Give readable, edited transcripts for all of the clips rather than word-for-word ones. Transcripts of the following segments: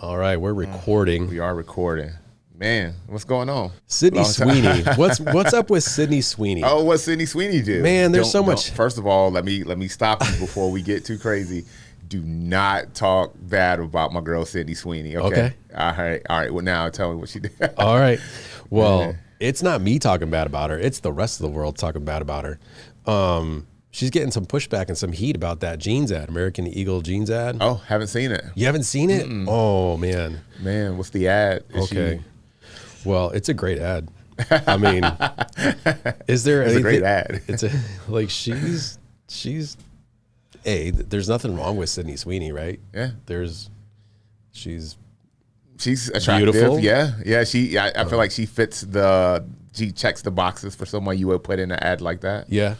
All right, we're recording. We are recording. Man, what's going on? Sydney Sweeney. What's up with Sydney Sweeney? Oh, what Sydney Sweeney do? Man, there's so much. First of all, let me stop you before we get too crazy. Do not talk bad about my girl Sydney Sweeney. Okay. All right. Well, now tell me what she did. All right. Well, it's not me talking bad about her. It's the rest of the world talking bad about her. She's getting some pushback and some heat about that jeans ad, American Eagle jeans ad. Oh, haven't seen it. You haven't seen it? Mm-mm. Oh, man. Man, what's the ad? Well, it's a great ad. I mean, is there anything? It's a great ad. It's like she's there's nothing wrong with Sydney Sweeney, right? Yeah. She's attractive. Beautiful. Yeah. I feel like she checks the boxes for someone you would put in an ad like that. Yeah.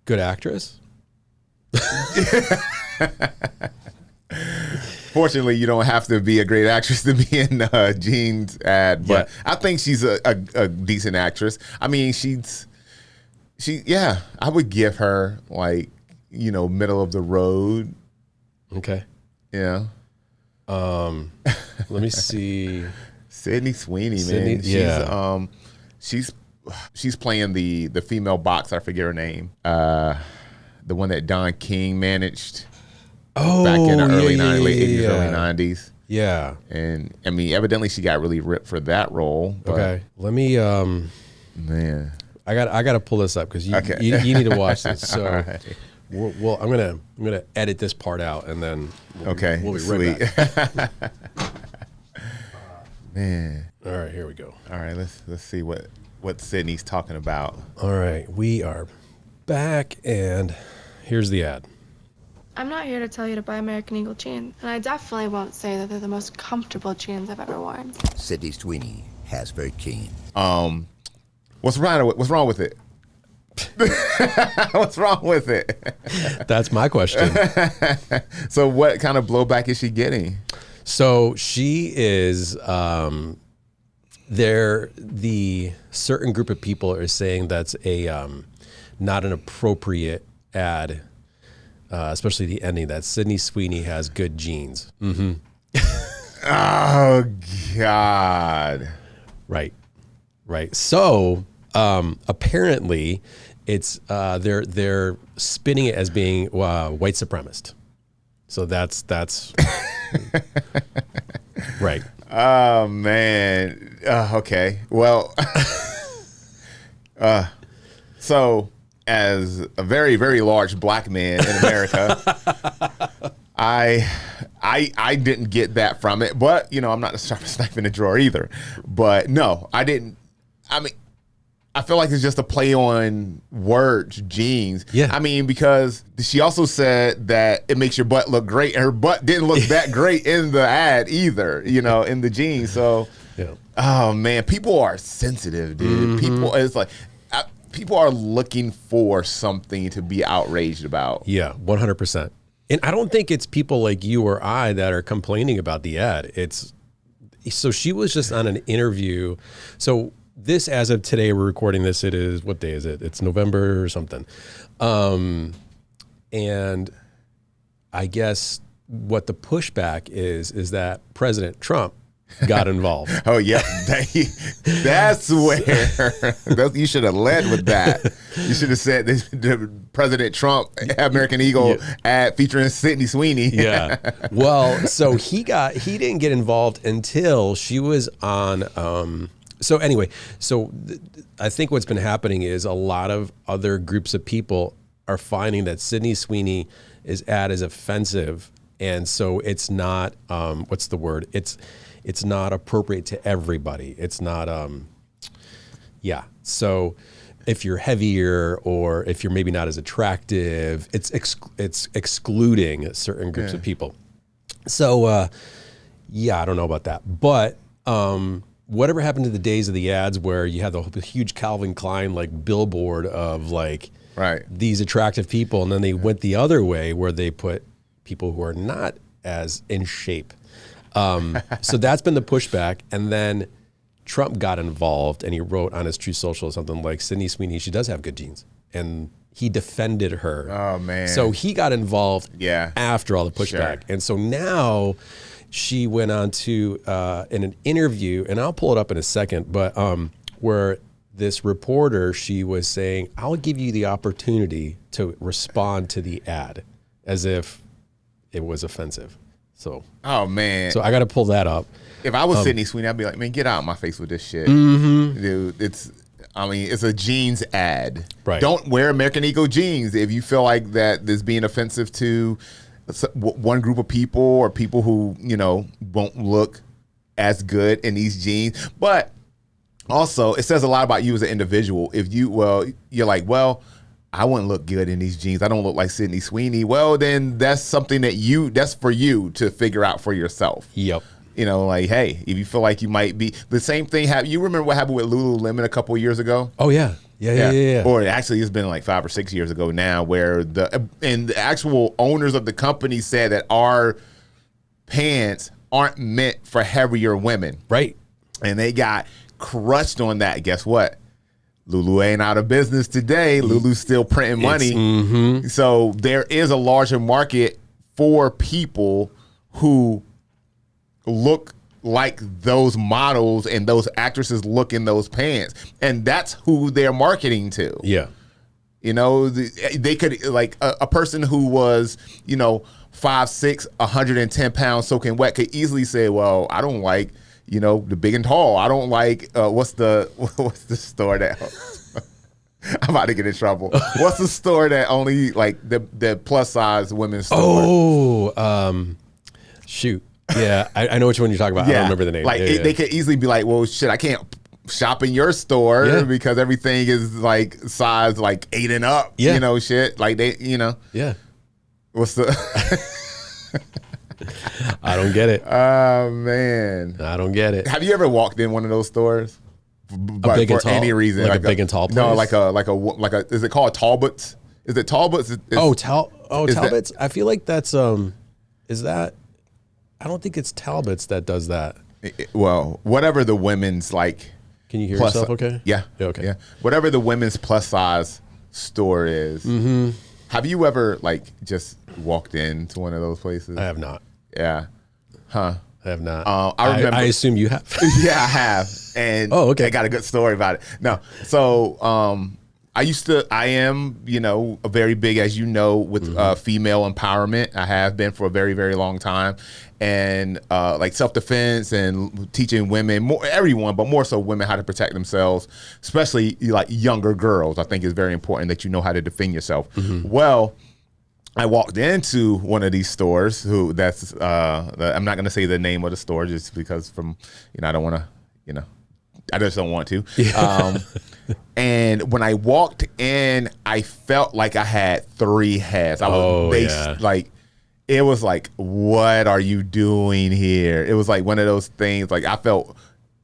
Good actress. Fortunately, you don't have to be a great actress to be in a jeans ad, but I think she's a decent actress. I mean, I would give her middle of the road. Okay. Yeah. Let me see. Sydney Sweeney, man. She's playing the female box. I forget her name. The one that Don King managed. Back in the late 80s, early 90s. Yeah. And I mean, evidently she got really ripped for that role. But, okay. Let me man. I got to pull this up because you need to watch this. So right. well, I'm gonna edit this part out and then we'll be right back. Man. All right, here we go. All right, let's see what Sydney's talking about. All right, we are back and here's the ad. I'm not here to tell you to buy American Eagle jeans, and I definitely won't say that they're the most comfortable jeans I've ever worn. Sydney Sweeney has very keen. What's wrong with it? What's wrong with it? That's my question. So what kind of blowback is she getting? So she is the certain group of people are saying that's a not an appropriate ad. Especially the ending, that Sydney Sweeney has good jeans. Mm-hmm. Oh, God. Right. So apparently it's they're spinning it as being white supremacist. So that's right. Oh, man. Okay. Well, so as a very, very large black man in America, I didn't get that from it, but I'm not the sharpest knife in the drawer either. But no, I didn't. I mean, I feel like it's just a play on words, jeans. Yeah. I mean, because she also said that it makes your butt look great, and her butt didn't look that great in the ad either, in the jeans. So, Oh man, people are sensitive, dude. Mm-hmm. It's like, people are looking for something to be outraged about. Yeah, 100%. And I don't think it's people like you or I that are complaining about the ad. So she was just on an interview. So this, as of today, we're recording this. It is, what day is it? It's November or something. And I guess what the pushback is that President Trump got involved. Oh, yeah. That's where you should have led with that. You should have said President Trump American Eagle ad featuring Sydney Sweeney. Yeah. Well, so he didn't get involved until she was on. So anyway, I think what's been happening is a lot of other groups of people are finding that Sydney Sweeney's ad is offensive, and so it's not. What's the word? It's not appropriate to everybody. It's not, So if you're heavier or if you're maybe not as attractive, it's excluding certain groups of people. So, I don't know about that. But whatever happened to the days of the ads where you had the huge Calvin Klein billboard of these attractive people, and then they went the other way where they put people who are not as in shape. So that's been the pushback. And then Trump got involved and he wrote on his True Social something like, Sydney Sweeney, she does have good genes. And he defended her. Oh, man. So he got involved after all the pushback. Sure. And so now she went on to in an interview, and I'll pull it up in a second, but where this reporter, she was saying, I'll give you the opportunity to respond to the ad as if it was offensive. So, oh man. So I got to pull that up. If I was Sydney Sweeney, I'd be like, man, get out of my face with this shit. Dude, it's a jeans ad. Right. Don't wear American Eagle jeans if you feel like that is being offensive to one group of people or people who, won't look as good in these jeans. But also, it says a lot about you as an individual. If you're like, well, I wouldn't look good in these jeans. I don't look like Sydney Sweeney. Well, then that's something that's for you to figure out for yourself. Yep. Like, hey, if you feel like you might be the same thing. You remember what happened with Lululemon a couple of years ago? Oh yeah. Yeah. Or actually, it's been like 5 or 6 years ago now, where the actual owners of the company said that our pants aren't meant for heavier women. Right. And they got crushed on that. Guess what? Lulu ain't out of business today. Lulu's still printing money. So there is a larger market for people who look like those models and those actresses look in those pants. And that's who they're marketing to. Yeah. They could, like a person who was, 5'6", 110 pounds soaking wet could easily say, well, I don't like, the big and tall. I don't like, what's the store that, I'm about to get in trouble. What's the store that only like the plus size women's store? Oh, shoot. Yeah, I know which one you're talking about. I don't remember the name. Like they could easily be like, well, shit, I can't shop in your store because everything is like size like 8 and up. Yeah. Shit. Like they, Yeah. What's the I don't get it. Oh man. I don't get it. Have you ever walked in one of those stores? A big and tall, any reason. like a big and tall place? No, like a is it called Talbot's? Is it Talbot's? Talbot's? I feel like that's is that, I don't think it's Talbot's that does that. Well, whatever the women's like. Can you hear yourself okay? Yeah. Okay. Yeah. Whatever the women's plus size store is. Have you ever like just walked into one of those places? I have not. Yeah. Huh. I have not. I remember. I assume you have. Yeah, I have. And okay. I got a good story about it. No. So I am, very big, as you know, with female empowerment. I have been for a very, very long time. And like self-defense and teaching women, everyone, but more so women, how to protect themselves, especially like younger girls. I think it's very important that you know how to defend yourself. Well, I walked into one of these stores I'm not going to say the name of the store just because I don't want to, I just don't want to. And when I walked in, I felt like I had 3 heads. It was like, what are you doing here? It was like one of those things, like I felt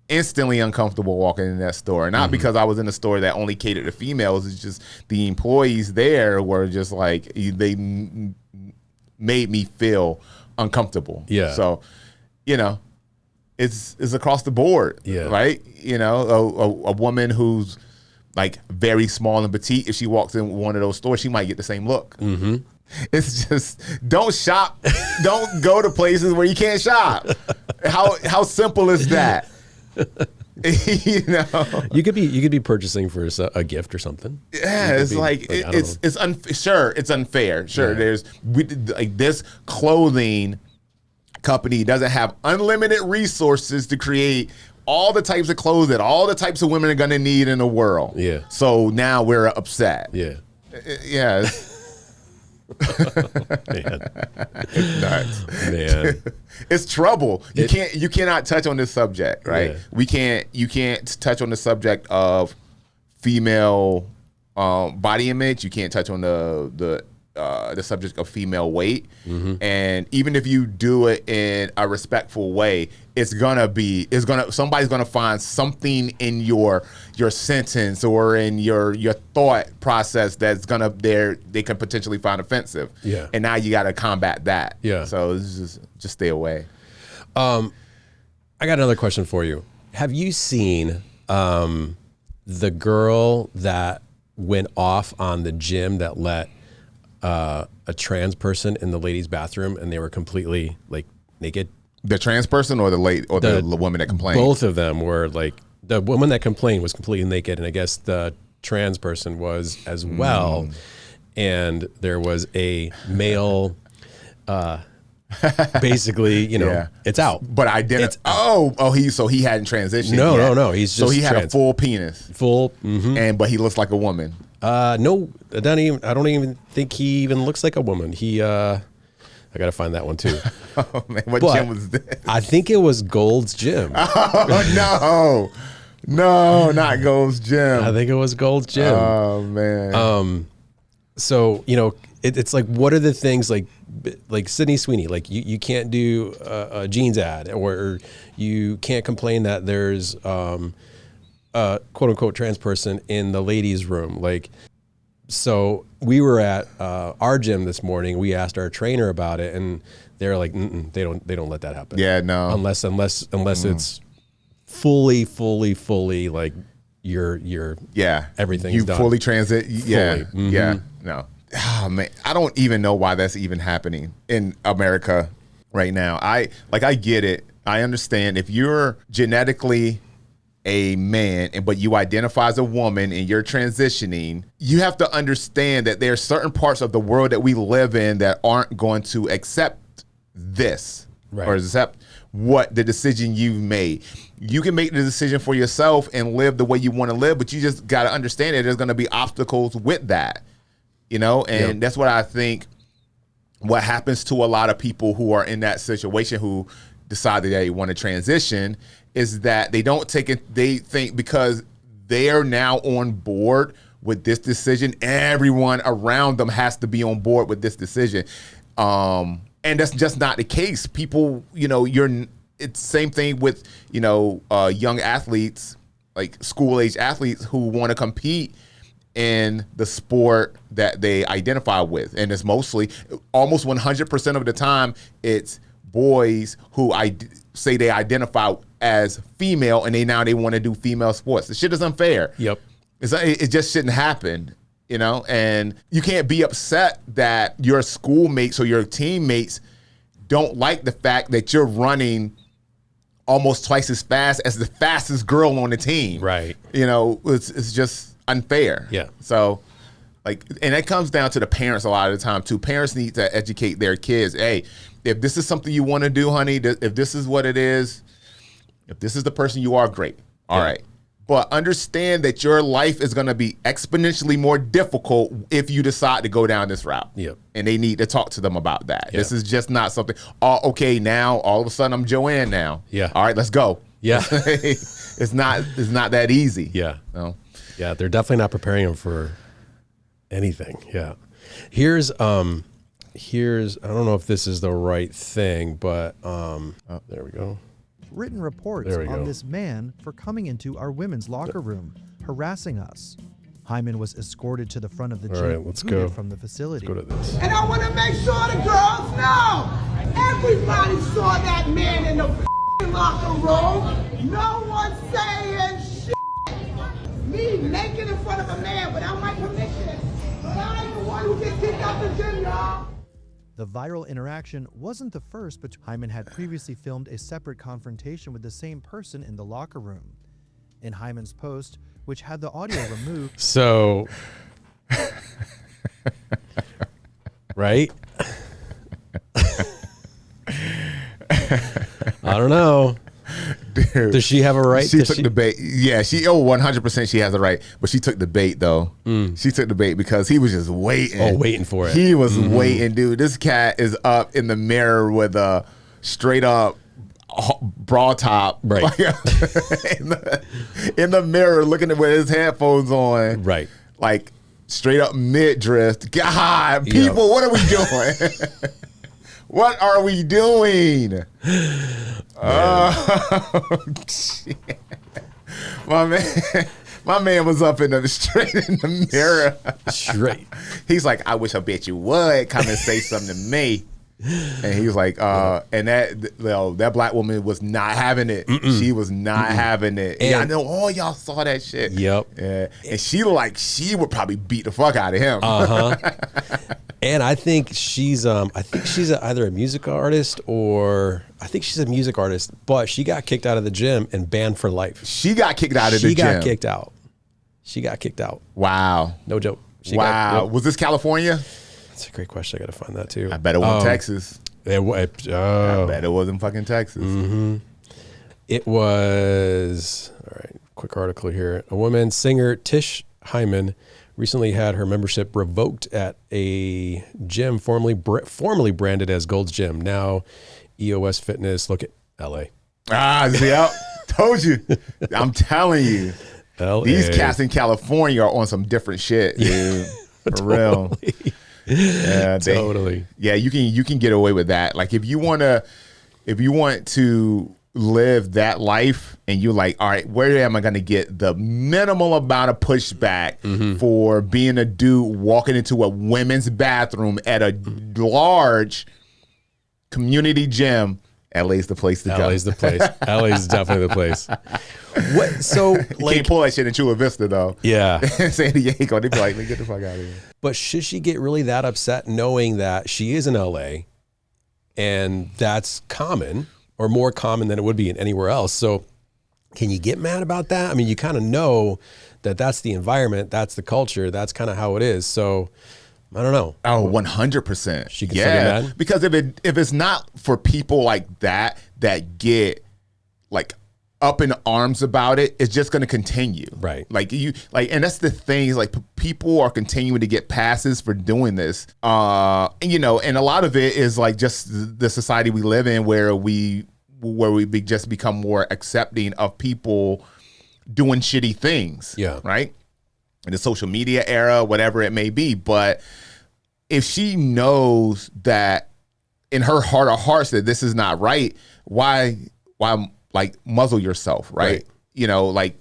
instantly uncomfortable walking in that store. Not because I was in a store that only catered to females. It's just the employees there were just like, they made me feel uncomfortable. Yeah. So, it's across the board. Yeah. Right? A woman who's like very small and petite, if she walks in one of those stores, she might get the same look. It's just, don't shop. Don't go to places where you can't shop. How simple is that? You could be purchasing for a gift or something. Yeah, it's it's unfair. Sure, there's this clothing company doesn't have unlimited resources to create all the types of clothes that all the types of women are going to need in the world. Yeah. So now we're upset. Yeah. Yeah. Man. It's nuts. Man. It's trouble. You cannot touch on this subject, right? Yeah. You can't touch on the subject of female body image. You can't touch on the subject of female weight. And even if you do it in a respectful way, somebody's gonna find something in your sentence or in your thought process that's they can potentially find offensive. Yeah. And now you got to combat that. Yeah. So just stay away. I got another question for you. Have you seen the girl that went off on the gym that let a trans person in the ladies' bathroom and they were completely like naked? The trans person or the lady or the woman that complained? Both of them were like, the woman that complained was completely naked, and I guess the trans person was as well. And there was a male, basically, it's out. But I didn't. So he hadn't transitioned. No. He's just he had a full penis. Full. But he looks like a woman. No, I don't even think he even looks like a woman. I got to find that one too. Oh man, what gym was this? I think it was Gold's Gym. Oh no, not Gold's Gym. I think it was Gold's Gym. Oh man. So it's like, what are the things like Sydney Sweeney? Like you can't do a jeans ad, or you can't complain that there's a quote unquote trans person in the ladies' room. Like, so we were at our gym this morning. We asked our trainer about it, and they're like, they don't let that happen. Yeah, no. Unless it's fully like you're everything's you done. fully transit. Yeah, Fully. yeah. No. Oh man, I don't even know why that's even happening in America right now. I get it. I understand if you're genetically a man but you identify as a woman and you're transitioning, you have to understand that there are certain parts of the world that we live in that aren't going to accept this or accept what the decision you've made. You can make the decision for yourself and live the way you want to live, but you just got to understand that there's going to be obstacles with that, and that's what I think what happens to a lot of people who are in that situation who decide that they want to transition is that they don't take it. They think because they are now on board with this decision, everyone around them has to be on board with this decision. And that's just not the case. People, it's same thing with, young athletes, like school age athletes who want to compete in the sport that they identify with. And it's mostly almost 100% of the time, it's boys who say they identify as female and they want to do female sports. The shit is unfair. Yep. It just shouldn't happen, and you can't be upset that your schoolmates or your teammates don't like the fact that you're running almost twice as fast as the fastest girl on the team. Right. It's just unfair. Yeah. So and it comes down to the parents a lot of the time too. Parents need to educate their kids. Hey, if this is something you want to do, honey, if this is what it is, if this is the person you are, great. All right. But understand that your life is going to be exponentially more difficult if you decide to go down this route. Yep. And they need to talk to them about that. Yep. This is just not something, okay, now all of a sudden I'm Joanne now. Yeah. All right, let's go. Yeah. It's not that easy. Yeah. No. Yeah, they're definitely not preparing them for anything. Yeah. Here's I don't know if this is the right thing, but there we go. Written reports on this man for coming into our women's locker room, harassing us. Hyman was escorted to the front of the gym. All right, let's go From the facility. Let's go to this. And I want to make sure the girls know. Everybody saw that man in the locker room. No one saying shit. Me naked in front of a man without my permission. I ain't the one who gets kicked out the gym, y'all. The viral interaction wasn't the first, but Hyman had previously filmed a separate confrontation with the same person in the locker room. In Hyman's post, which had the audio removed. So, right? I don't know. Dude, does she have a right? She took the bait. Yeah, 100% she has a right. But she took the bait, though. She took the bait because he was just waiting. Oh, waiting for it. He was waiting, dude. This cat is up in the mirror with a straight up bra top. Right. in the mirror looking at with his headphones on. Right. Like straight up midriff. God, people, what are we doing? What are we doing? Oh, shit. My man was up in the straight in the mirror. Straight. He's like, I wish I bet you would come and say something to me. And he was like, and that black woman was not having it. She was not having it. And I know all y'all saw that shit. Yep. Yeah. And she would probably beat the fuck out of him. And I think she's either a music artist or but she got kicked out of the gym and banned for life. She got kicked out of the gym. She got kicked out. Wow. No joke. Was this California? That's a great question. I got to find that too. I bet it wasn't Texas. I bet it wasn't fucking Texas. Mm-hmm. It was, all right, quick article here. A woman, singer Tish Hyman, recently had her membership revoked at a gym formerly branded as Gold's Gym. Now EOS Fitness, look at LA. Yeah, told you. I'm telling you. LA. These cats in California are on some different shit, dude. For real. Yeah, totally. Yeah, you can get away with that. Like if you want to live that life and you're like, all right, where am I going to get the minimal amount of pushback for being a dude walking into a women's bathroom at a large community gym? LA's the place to go. LA's the place. LA's definitely the place. What? So you can't pull that shit in Chula Vista though. Yeah. San Diego, they'd be like, get the fuck out of here. But should she get really that upset knowing that she is in LA and that's common or more common than it would be in anywhere else? So can you get mad about that? I mean, you kind of know that that's the environment, that's the culture, that's kind of how it is. So I don't know. Oh, 100%. She can still get mad? Because if it's not for people like that get like up in arms about it, it's just going to continue. Right. And that's the thing is like people are continuing to get passes for doing this. And a lot of it is like just the society we live in where we just become more accepting of people doing shitty things. Yeah. Right. In the social media era, whatever it may be. But if she knows that in her heart of hearts that this is not right, why like muzzle yourself, right? And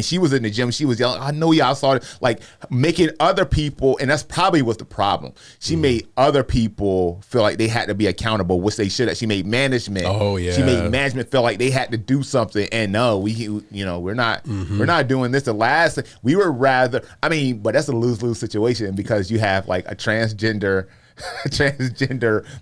she was in the gym, she was yelling, I know y'all saw it, like making other people, and that's probably was the problem. She made other people feel like they had to be accountable, which they should have. She made management. Oh yeah. She made management feel like they had to do something, and no, we're not doing this. The last thing we would rather, but that's a lose-lose situation because you have like a transgender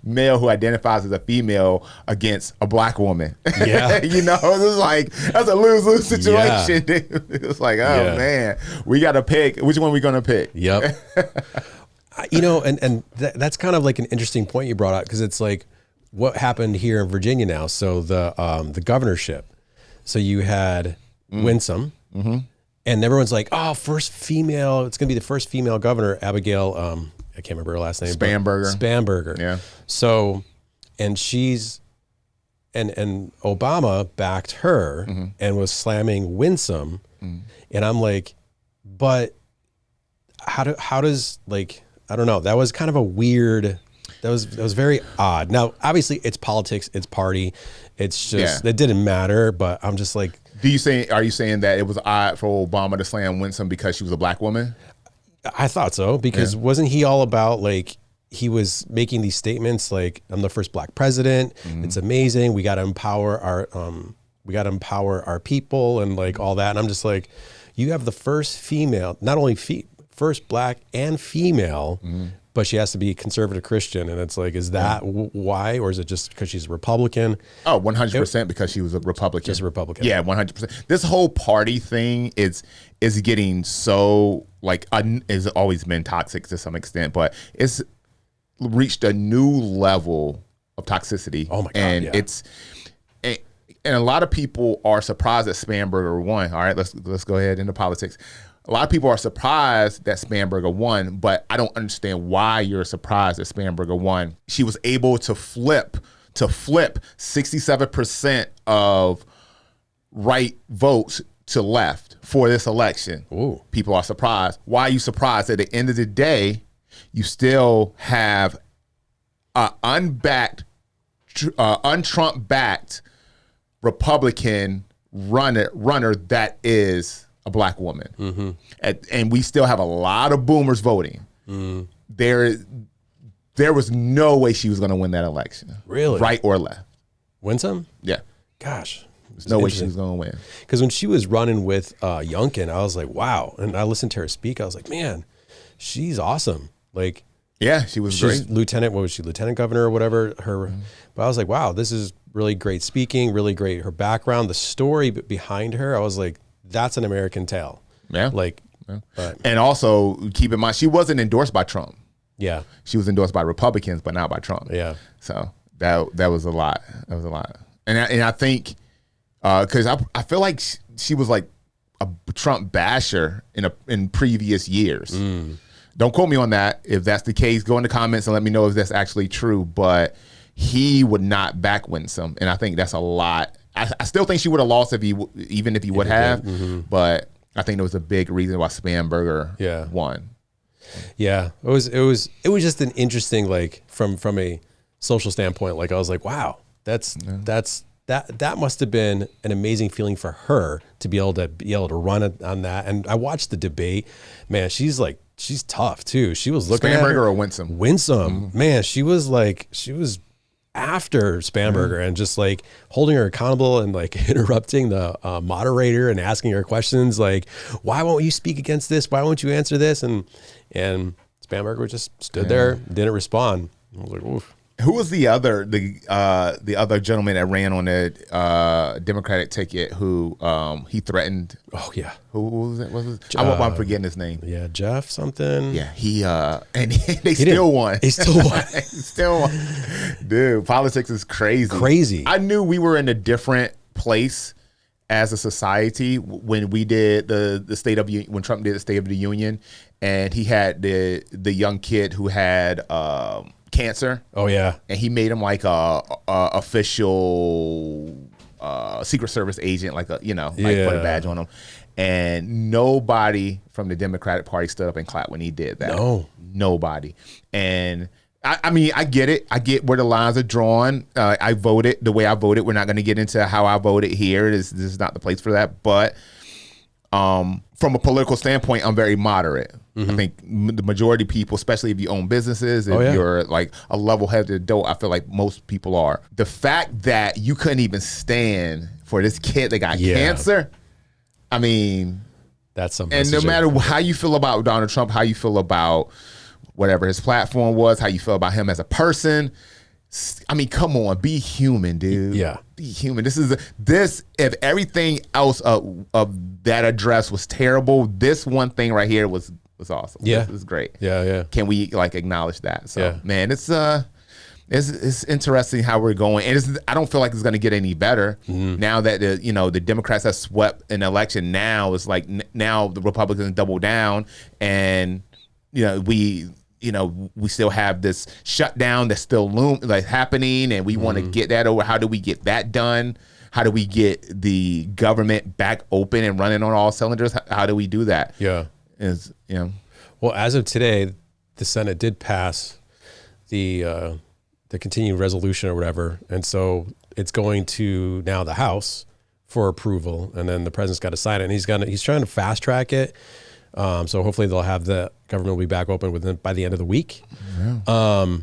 male who identifies as a female against a black woman. Yeah. It's like, that's a lose-lose situation. Yeah. It's like, man, we got to pick. Which one we going to pick? Yep. That's kind of like an interesting point you brought up because it's like what happened here in Virginia now. So the governorship. So you had Winsome and everyone's like, oh, first female, it's going to be the first female governor, Abigail, I can't remember her last name. Spanberger. Yeah. So, and Obama backed her and was slamming Winsome. And I'm like, but how does like, I don't know. That was kind of a weird, that was very odd. Now, obviously it's politics, it's party. It's just, it didn't matter, but I'm just like. Are you saying that it was odd for Obama to slam Winsome because she was a black woman? I thought so because wasn't he all about like he was making these statements like I'm the first black president. It's amazing. We got to empower our people and like all that. And I'm just like, you have the first female, not only first black and female, but she has to be conservative Christian. And it's like, is that why, or is it just because she's a Republican? Oh, 100% because she was a Republican. Just a Republican. Yeah, 100%. This whole party thing is getting so like it's always been toxic to some extent, but it's reached a new level of toxicity. Oh my God! And and a lot of people are surprised that Spanberger won. All right, let's go ahead into politics. A lot of people are surprised that Spanberger won, but I don't understand why you're surprised that Spanberger won. She was able to flip 67% of right votes to left for this election. Ooh. People are surprised. Why are you surprised? At the end of the day, you still have an un-Trump-backed Republican runner that is a black woman. And we still have a lot of boomers voting. There was no way she was going to win that election. Really? Right or left. Winsome? Yeah. Gosh. There's no way she was going to win. Because when she was running with Youngkin, I was like, wow. And I listened to her speak. I was like, man, she's awesome. Like, yeah, she was she's great. lieutenant. What was she? Lieutenant governor or whatever. But I was like, wow, this is really great speaking, really great. Her background, the story behind her. I was like, that's an American tale. Yeah. Like, But. And also keep in mind, she wasn't endorsed by Trump. Yeah. She was endorsed by Republicans, but not by Trump. Yeah. So that was a lot. That was a lot. And I think because I feel like she was like a Trump basher in previous years. Don't quote me on that. If that's the case, go in the comments and let me know if that's actually true. But he would not back Winsome, and I think that's a lot. I still think she would have lost even if he would have. But I think there was a big reason why Spanberger won. Yeah, it was just an interesting, like from a social standpoint. Like I was like, wow, that must have been an amazing feeling for her to be able to run on that. And I watched the debate. Man, she's tough too. She was looking at Spanberger or Winsome. Winsome, man, she was after Spanberger and just like holding her accountable and like interrupting the moderator and asking her questions like, why won't you speak against this? Why won't you answer this? And Spanberger just stood there, didn't respond. I was like, oof. Who was the other gentleman that ran on the Democratic ticket who he threatened? Oh yeah, who was it? I'm forgetting his name. Yeah, Jeff something. Yeah, they still won. He still won. He still won. Dude, politics is crazy. Crazy. I knew we were in a different place as a society when we did when Trump did the State of the Union, and he had the young kid who had cancer. Oh yeah, and he made him like a official Secret Service agent, like put a badge on him. And nobody from the Democratic Party stood up and clapped when he did that. No, nobody. And I mean, I get it. I get where the lines are drawn. I voted the way I voted. We're not going to get into how I voted here. This is not the place for that. But from a political standpoint, I'm very moderate. I think the majority of people, especially if you own businesses, if you're like a level-headed adult, I feel like most people are. The fact that you couldn't even stand for this kid that got cancer, I mean, that's something. And no matter how you feel about Donald Trump, how you feel about whatever his platform was, how you feel about him as a person, I mean, come on, be human, dude. Yeah, be human. If everything else of that address was terrible, this one thing right here was awesome. Yeah, this is great. Yeah. Can we like acknowledge that? So, man, it's interesting how we're going, and I don't feel like it's going to get any better now that the Democrats have swept an election. Now it's like now the Republicans double down, and we still have this shutdown that's still happening, and we want to get that over. How do we get that done? How do we get the government back open and running on all cylinders? How do we do that? Yeah. Well, as of today, the Senate did pass the continuing resolution or whatever, and so it's going to now the House for approval, and then the president's got to sign it, and he's trying to fast track it. So hopefully they'll have the government will be back open by the end of the week. Yeah.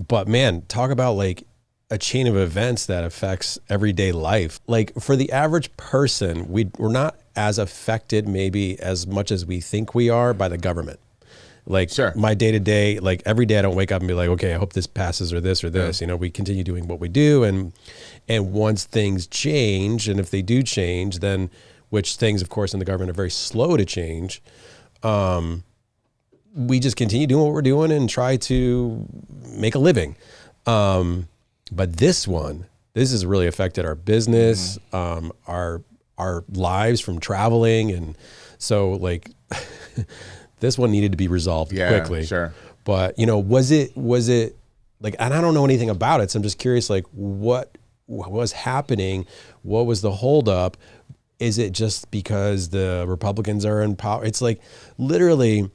But man, talk about like a chain of events that affects everyday life. Like for the average person, we're not as affected maybe as much as we think we are by the government. Like my day to day, like every day I don't wake up and be like, okay, I hope this passes or this or this. We continue doing what we do. And once things change, and if they do change, then which things, of course, in the government are very slow to change, we just continue doing what we're doing and try to make a living. But this has really affected our business, our lives from traveling. And so like this one needed to be resolved quickly. Sure. But, was it like, and I don't know anything about it. So I'm just curious, like what was happening? What was the holdup? Is it just because the Republicans are in power? It's like literally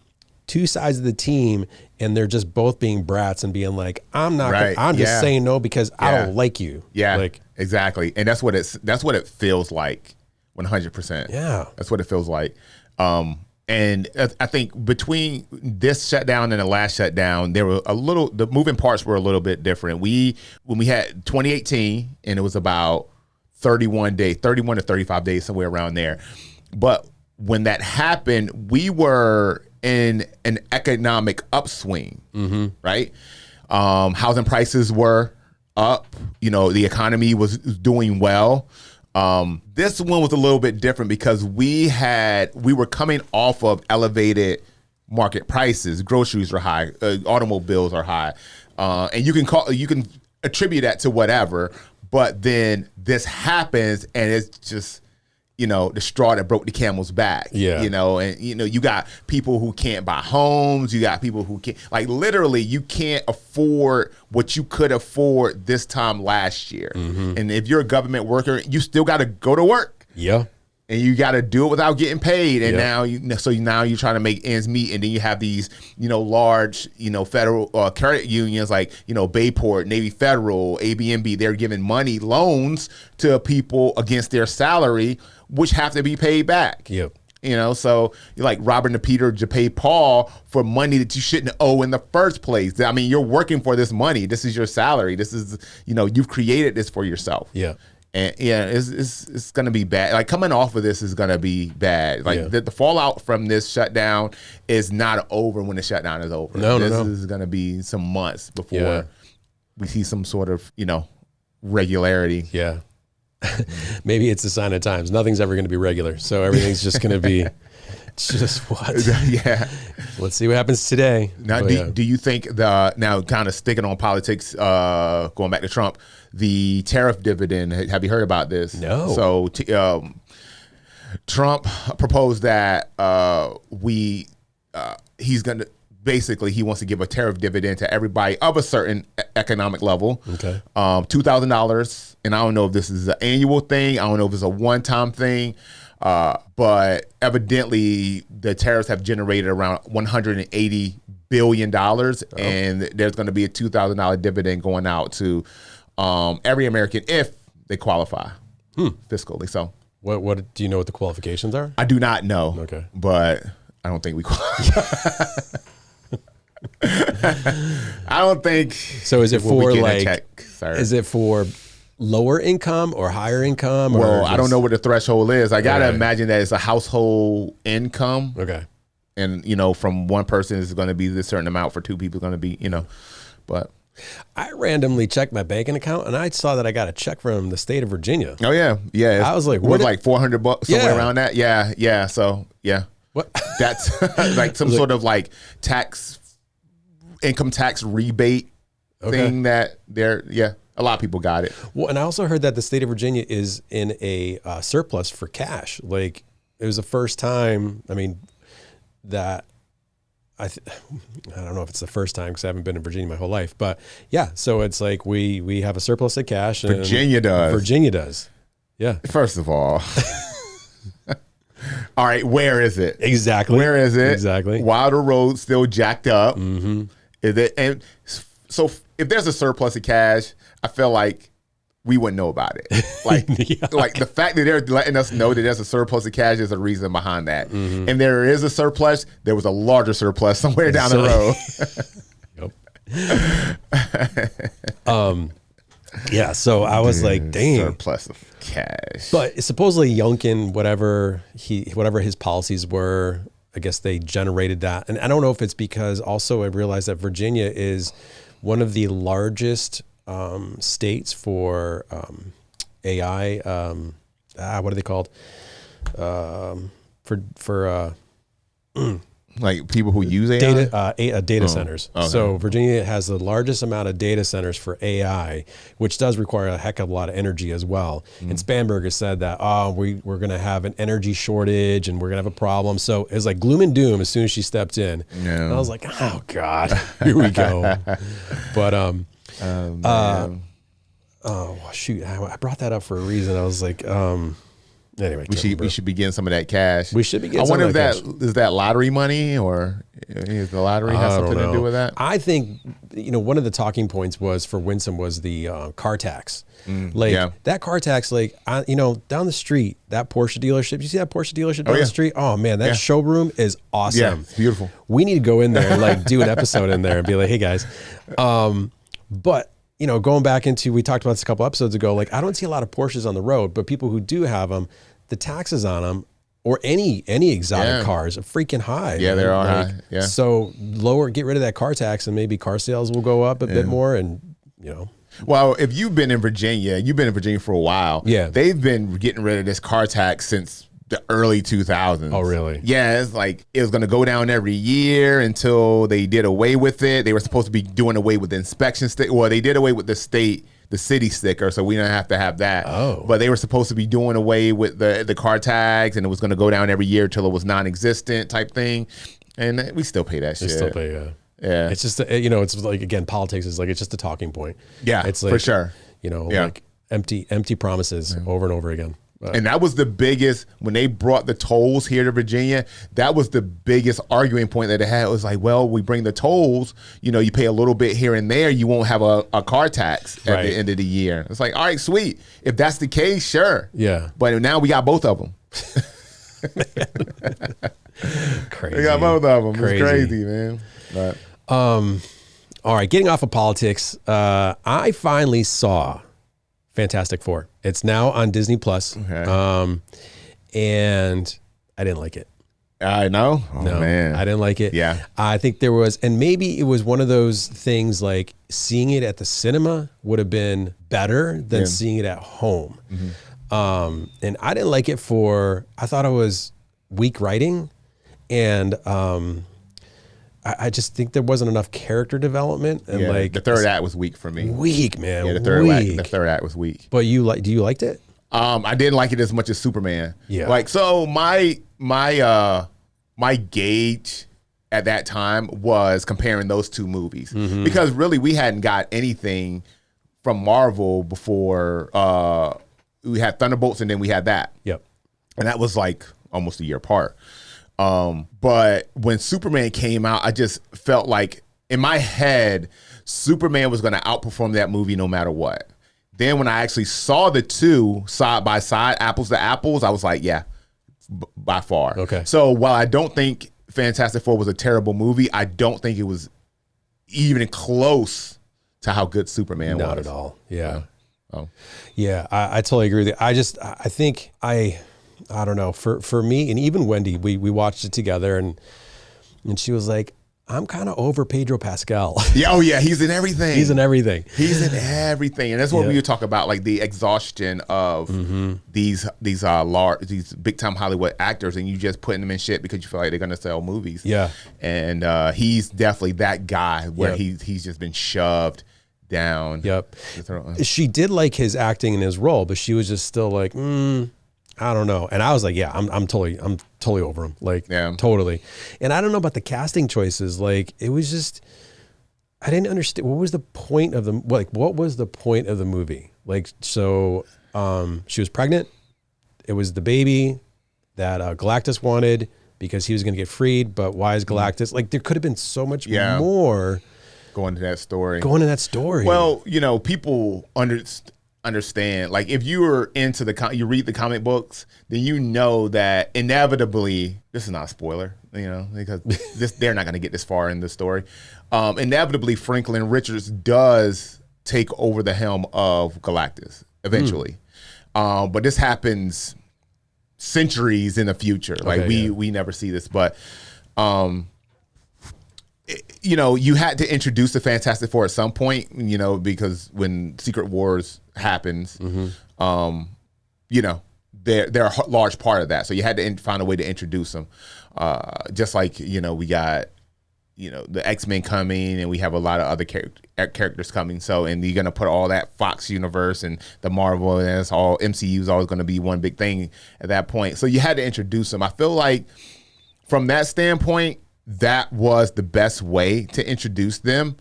two sides of the team, and they're just both being brats and being like, I'm not, I'm just saying no because I don't like you. Yeah, like exactly. And that's what it feels like 100%. Yeah. That's what it feels like. And I think between this shutdown and the last shutdown, the moving parts were a little bit different. When we had 2018 and it was about 31 to 35 days, somewhere around there. But when that happened, we were in an economic upswing, right? Housing prices were up. You know, the economy was doing well. This one was a little bit different because we were coming off of elevated market prices. Groceries are high, automobiles are high, and you can attribute that to whatever. But then this happens, and it's just, you know, the straw that broke the camel's back. Yeah. You know, and you know, you got people who can't buy homes. You got people who can't, like, literally, you can't afford what you could afford this time last year. And if you're a government worker, you still got to go to work. Yeah. And you got to do it without getting paid. And now you're trying to make ends meet. And then you have these, you know, large, you know, federal credit unions like, you know, Bayport, Navy Federal, ABNB. They're giving money, loans to people against their salary, which have to be paid back. Yep. You know, so you're like robbing the Peter to pay Paul for money that you shouldn't owe in the first place. I mean, you're working for this money. This is your salary. This is, you know, you've created this for yourself. Yeah. And yeah, it's gonna be bad. Like, coming off of this is gonna be bad. Like, the fallout from this shutdown is not over when the shutdown is over. This is gonna be some months before we see some sort of, you know, regularity. Yeah. Maybe it's a sign of times. Nothing's ever going to be regular, so everything's just going to be just what. Yeah. Let's see what happens today. Now, do you think now kind of sticking on politics, going back to Trump, the tariff dividend? Have you heard about this? No. So Trump proposed that he's going to. Basically, he wants to give a tariff dividend to everybody of a certain economic level. Okay. $2,000. And I don't know if this is an annual thing. I don't know if it's a one-time thing. But evidently, the tariffs have generated around $180 billion. And there's going to be a $2,000 dividend going out to every American if they qualify fiscally. So, what do you know what the qualifications are? I do not know. Okay. But I don't think we qualify. I don't think. So is it for like? Is it for lower income or higher income? Well, I don't know what the threshold is. I gotta imagine that it's a household income. Okay. And you know, from one person is going to be this certain amount. For two people, it's going to be, you know. But I randomly checked my banking account and I saw that I got a check from the state of Virginia. Oh yeah. I was like, what? Like $400 somewhere around that. Yeah. So yeah. What? That's like some sort of like income tax rebate thing that a lot of people got it. Well, and I also heard that the state of Virginia is in a surplus for cash. Like, it was the first time, I mean, that I don't know if it's the first time because I haven't been in Virginia my whole life, but yeah, so it's like we have a surplus of cash. And Virginia does. Yeah. First of all. All right, where is it? Exactly. Where is it? Exactly. While the road's still jacked up. Mm-hmm. And so if there's a surplus of cash, I feel like we wouldn't know about it. Like, like the fact that they're letting us know that there's a surplus of cash is a reason behind that. Mm-hmm. And there is a surplus. There was a larger surplus somewhere down the road. Yeah, so I was like, dang. Surplus of cash. But supposedly Youngkin, whatever his policies were, I guess they generated that. And I don't know if it's because also I realized that Virginia is one of the largest states for AI. What are they called? Like people who use AI? Data centers. Okay. So Virginia has the largest amount of data centers for AI, which does require a heck of a lot of energy as well. And Spanberger said that, we're going to have an energy shortage and we're going to have a problem. So it was like gloom and doom as soon as she stepped in. Yeah. And I was like, oh God, here we go. But, shoot, I brought that up for a reason. I was like, anyway, we should be getting some of that cash. We should be getting. I wonder if is that lottery money or is the lottery has something to do with that? I think one of the talking points was for Winsome was the car tax. That car tax, down the street, that Porsche dealership. You see that Porsche dealership down the street? Oh man, that showroom is awesome. Yeah, it's beautiful. We need to go in there and do an episode in there and be like, hey guys, but. Going back into, we talked about this a couple episodes ago, I don't see a lot of Porsches on the road, but people who do have them, the taxes on them or any exotic cars are freaking high. Yeah, they are high. Yeah. So get rid of that car tax, and maybe car sales will go up a bit more, and Well, if you've been in Virginia for a while. Yeah. They've been getting rid of this car tax since the early 2000s. Oh, really? Yeah, it's like it was going to go down every year until they did away with it. They were supposed to be doing away with the inspection sticker. Well, they did away with the city sticker, so we don't have to have that. Oh. But they were supposed to be doing away with the car tags, and it was going to go down every year till it was non-existent type thing. And we still pay that shit. they still pay. Yeah. It's just it's like, again, politics is like, it's just a talking point. Yeah, it's like, for sure. Like empty promises over and over again. And that was the biggest, when they brought the tolls here to Virginia, that was the biggest arguing point that they had. It was like, well, we bring the tolls, you pay a little bit here and there, you won't have a car tax at the end of the year. It's like, all right, sweet. If that's the case, sure. Yeah. But now we got both of them. Crazy. We got both of them. It's crazy, man. But all right, getting off of politics, I finally saw Fantastic Four. It's now on Disney Plus. Okay. And I didn't like it. I know. Oh, No, man. I didn't like it. Yeah. I think there was, and maybe it was one of those things like seeing it at the cinema would have been better than seeing it at home. And I didn't like it I thought it was weak writing, and I just think there wasn't enough character development, and like the third act was weak for me. Weak, man. Yeah, the third act was weak. But do you liked it? I didn't like it as much as Superman. Yeah. Like, so my gauge at that time was comparing those two movies, because really we hadn't got anything from Marvel before. We had Thunderbolts, and then we had that. Yep. And that was like almost a year apart. But when Superman came out, I just felt like in my head, Superman was going to outperform that movie no matter what. Then when I actually saw the two side by side, apples to apples, I was like, yeah, by far. Okay. So while I don't think Fantastic Four was a terrible movie, I don't think it was even close to how good Superman was. Not at all. Yeah. Oh. Yeah, I totally agree with you. I think I don't know, for me, and even Wendy, we watched it together, and she was like, I'm kind of over Pedro Pascal. Yeah, oh yeah, he's in everything. He's in everything. He's in everything, and that's what we would talk about, like the exhaustion of these big time Hollywood actors, and you just putting them in shit because you feel like they're gonna sell movies. Yeah, and he's definitely that guy where he's just been shoved down. Yep. She did like his acting in his role, but she was just still like, I don't know. And I was like, yeah, I'm totally over him. Like, totally. And I don't know about the casting choices. Like, it was just, I didn't understand. What was the point of what was the point of the movie? Like, so she was pregnant. It was the baby that Galactus wanted because he was going to get freed. But why is Galactus? Like, there could have been so much more going to that story. Well, people understand, like, if you were into you read the comic books, then you know that inevitably, this is not a spoiler, because they're not going to get this far in the story. Inevitably, Franklin Richards does take over the helm of Galactus eventually. But this happens centuries in the future. Like, we never see this, but you had to introduce the Fantastic Four at some point, because when Secret Wars happens, they're a large part of that. So you had to find a way to introduce them. Just like, we got, the X-Men coming, and we have a lot of other characters coming. So, and you're going to put all that Fox universe and the Marvel, and it's all MCU is always going to be one big thing at that point. So you had to introduce them. I feel like from that standpoint, that was the best way to introduce them,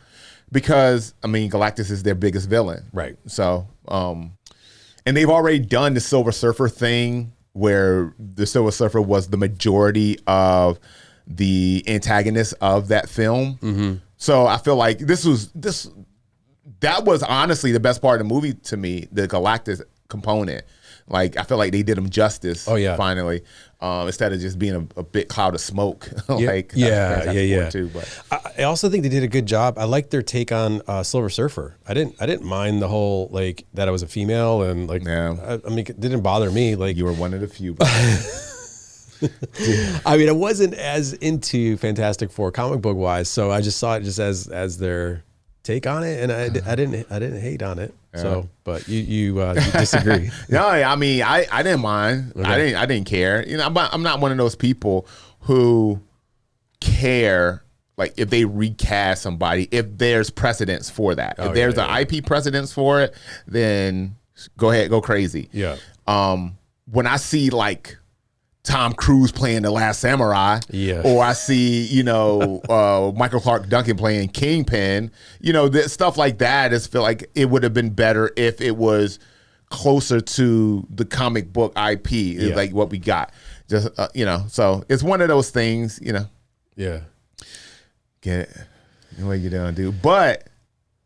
because Galactus is their biggest villain. Right. So, and they've already done the Silver Surfer thing, where the Silver Surfer was the majority of the antagonist of that film. So I feel like that was honestly the best part of the movie to me, the Galactus component. Like, I feel like they did him justice. Finally, instead of just being a big cloud of smoke. Too, but I also think they did a good job. I liked their take on Silver Surfer. I didn't mind the whole, like, that I was a female, and like, it didn't bother me. Like, you were one of the few. I mean, I wasn't as into Fantastic Four comic book wise, so I just saw it just as their take on it, and I didn't hate on it. Yeah. So, but you disagree? No, I mean, I didn't mind. Okay. I didn't care. You know, I'm not one of those people who care. Like if they recast somebody, if there's precedence for that, if there's an IP precedence for it, then go ahead, go crazy. Yeah. When I see like Tom Cruise playing The Last Samurai, or I see Michael Clark Duncan playing Kingpin, stuff like that, I just feel like it would have been better if it was closer to the comic book IP, like what we got. Just so it's one of those things, Yeah. Get it. What you doing, dude? But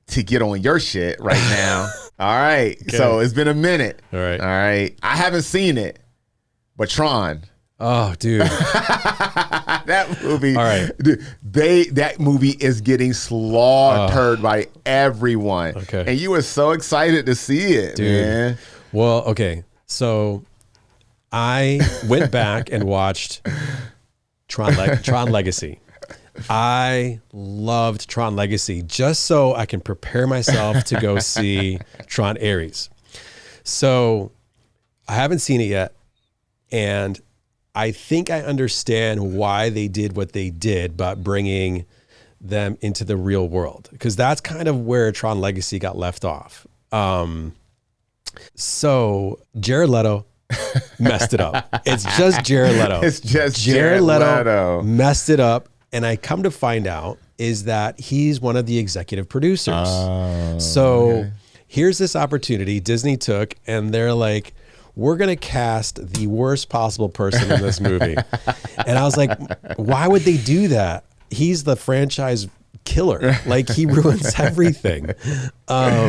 to get on your shit right now. All right. Okay. So it's been a minute. All right. I haven't seen it, but Tron. Oh, dude. That movie. All right. Dude, that movie is getting slaughtered by everyone. Okay. And you were so excited to see it, dude. Man. Well, okay. So I went back and watched Tron Legacy. I loved Tron Legacy just so I can prepare myself to go see Tron Ares. So I haven't seen it yet, and I think I understand why they did what they did about bringing them into the real world, because that's kind of where Tron Legacy got left off. So Jared Leto messed it up. It's just Jared Leto. It's just Jared Leto messed it up. And I come to find out is that he's one of the executive producers. So here's this opportunity Disney took, and they're like, we're going to cast the worst possible person in this movie. And I was like, why would they do that? He's the franchise killer. Like, he ruins everything. Oh,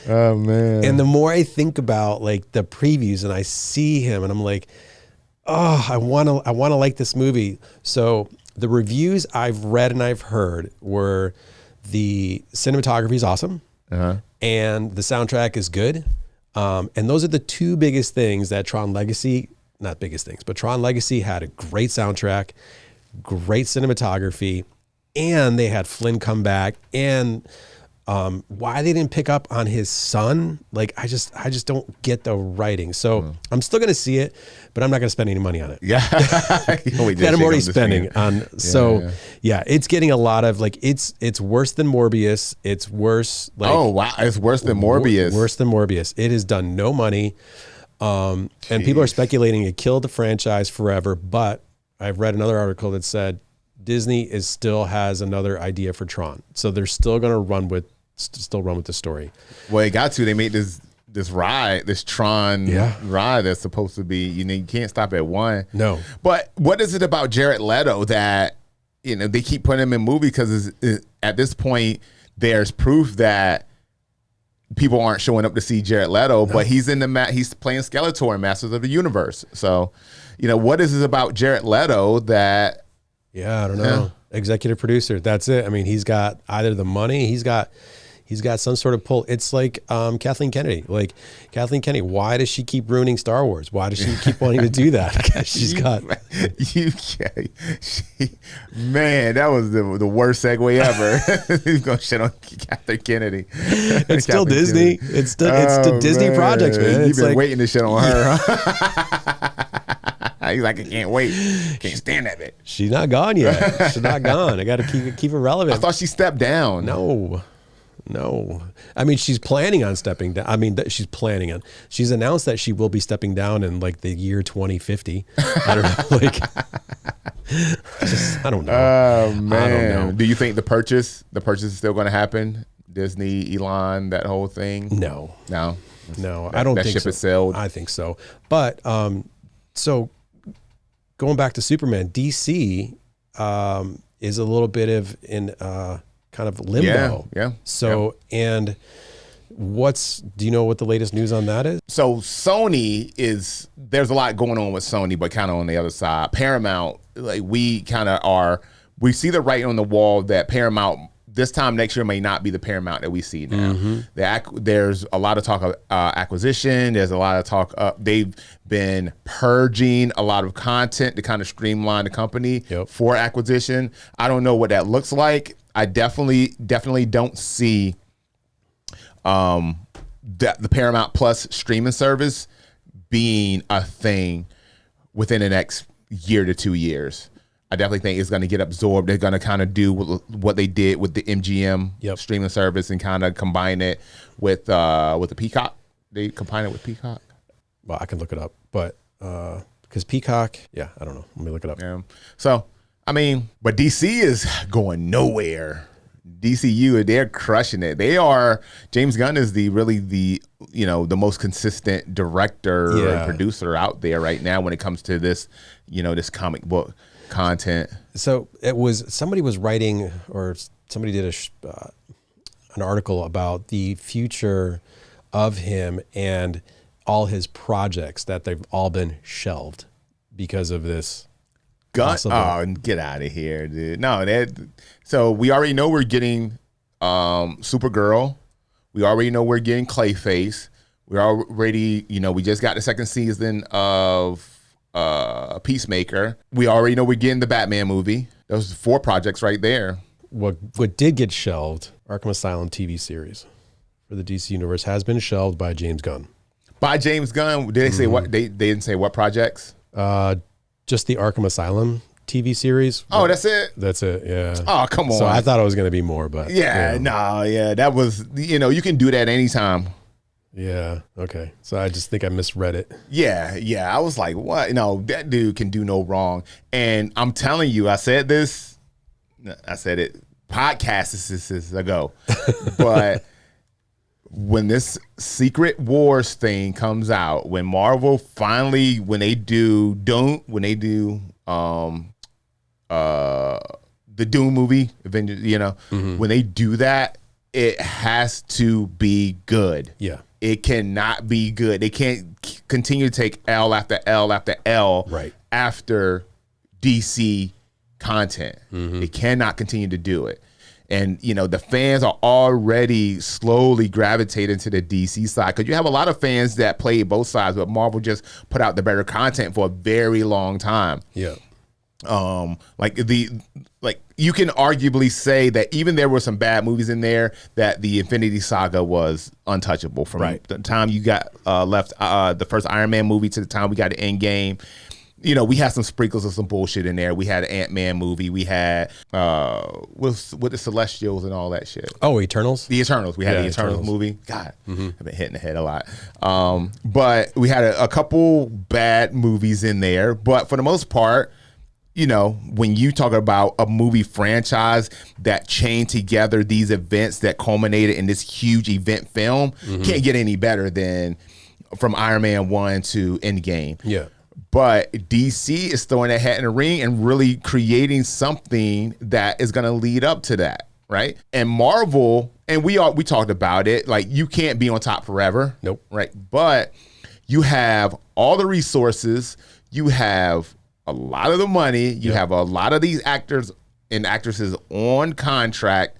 man. And the more I think about like the previews and I see him and I'm like, oh, I want to like this movie. So the reviews I've read and I've heard were the cinematography is awesome and the soundtrack is good. And those are the two biggest things that Tron Legacy, not biggest things, but Tron Legacy had a great soundtrack, great cinematography, and they had Flynn come back. And why they didn't pick up on his son, like I just don't get the writing. So I'm still gonna see it, but I'm not gonna spend any money on it. Yeah, that I'm already spending on. Yeah, it's getting a lot of like it's worse than Morbius. It's worse. Like, oh wow, it's worse than Morbius. Worse than Morbius. It has done no money, and people are speculating it killed the franchise forever. But I've read another article that said Disney still has another idea for Tron, so they're still going to run with the story. Well, they got to. They made this ride, this Tron ride that's supposed to be. You can't stop at one. No. But what is it about Jared Leto that they keep putting him in movies? Because at this point, there's proof that people aren't showing up to see Jared Leto, but he's he's playing Skeletor in Masters of the Universe. So, what is it about Jared Leto that? Yeah, I don't know. Executive producer. That's it. I mean, he's got either the money, he's got some sort of pull. It's like Kathleen Kennedy. Like Kathleen Kennedy, why does she keep ruining Star Wars? Why does she keep wanting to do that? Because she's got man, that was the worst segue ever. He's gonna shit on Kathleen Kennedy. It's still Disney. Kennedy. It's the Disney projects, man. You've been waiting to shit on her, huh? He's like, I can't wait. Can't stand that bitch. She's not gone yet. She's not gone. I got to keep it relevant. I thought she stepped down. No. I mean, she's planning on stepping down. I mean, she's announced that she will be stepping down in like the year 2050. I don't know. Like, I don't know. Oh, man. I don't know. Do you think the purchase is still going to happen? Disney, Elon, that whole thing? No. I don't think that ship so. is sailed. I think so. But, so going back to Superman, DC is a little bit of in kind of limbo. Yeah. So, and do you know what the latest news on that is? So Sony there's a lot going on with Sony, but kind of on the other side. Paramount, like we see the writing on the wall that Paramount this time next year may not be the Paramount that we see now. There's a lot of talk of acquisition. There's a lot of talk. They've been purging a lot of content to kind of streamline the company for acquisition. I don't know what that looks like. I definitely don't see the Paramount Plus streaming service being a thing within the next year to 2 years. I definitely think it's going to get absorbed. They're going to kind of do what they did with the MGM streaming service and kind of combine it with the Peacock. They combine it with Peacock. Well, I can look it up, but because Peacock, I don't know. Let me look it up. Yeah. So, I mean, but DC is going nowhere. DCU, they're crushing it. They are. James Gunn is the most consistent director and producer out there right now when it comes to this, this comic book content. So somebody was writing, or somebody did an article about the future of him and all his projects, that they've all been shelved because of this. Get out of here, dude. No, so we already know we're getting Supergirl. We already know we're getting Clayface. We're already, we just got the second season of Peacemaker. We already know we're getting the Batman movie. Those 4 projects right there. What did get shelved, Arkham Asylum TV series for the DC Universe, has been shelved by James Gunn. By James Gunn? Did they say what? They didn't say what projects? Just the Arkham Asylum TV series. Oh, that's it? That's it, yeah. Oh, come on. So I thought it was going to be more, but. That was, you can do that anytime. Yeah, okay. So I just think I misread it. Yeah. I was like, what? No, that dude can do no wrong. And I'm telling you, I said it podcasts ago, but when this Secret Wars thing comes out, when Marvel finally, when they do the Doom movie, Avengers, when they do that, it has to be good. Yeah. It cannot be good. They can't continue to take L after L after L after DC content. They cannot continue to do it. And, the fans are already slowly gravitating to the DC side, because you have a lot of fans that play both sides, but Marvel just put out the better content for a very long time. Yeah. You can arguably say that even there were some bad movies in there, that the Infinity Saga was untouchable from the time you got left the first Iron Man movie to the time we got the Endgame. We had some sprinkles of some bullshit in there. We had an Ant-Man movie. We had with the Celestials and all that shit. Oh, Eternals? The Eternals. We had the Eternals movie. God, I've been hitting the head a lot. But we had a couple bad movies in there. But for the most part, when you talk about a movie franchise that chained together these events that culminated in this huge event film, can't get any better than from Iron Man 1 to Endgame. Yeah. But DC is throwing their hat in the ring and really creating something that is going to lead up to that, right? And Marvel, and we talked about it, like, you can't be on top forever. Nope. Right? But you have all the resources. You have a lot of the money. You have a lot of these actors and actresses on contract.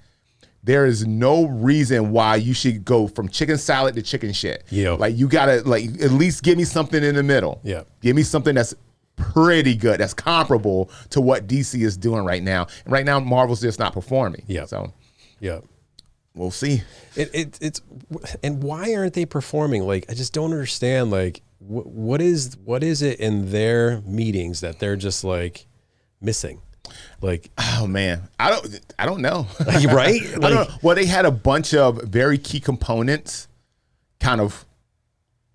There is no reason why you should go from chicken salad to chicken shit. Yeah. Like, you gotta, at least give me something in the middle. Yeah. Give me something that's pretty good, that's comparable to what DC is doing right now. And right now, Marvel's just not performing. Yeah. So, we'll see. It's and why aren't they performing? Like, I just don't understand. Like, what is it in their meetings that they're just like missing? Like, oh man, I don't know. Right? I don't know. Well, they had a bunch of very key components kind of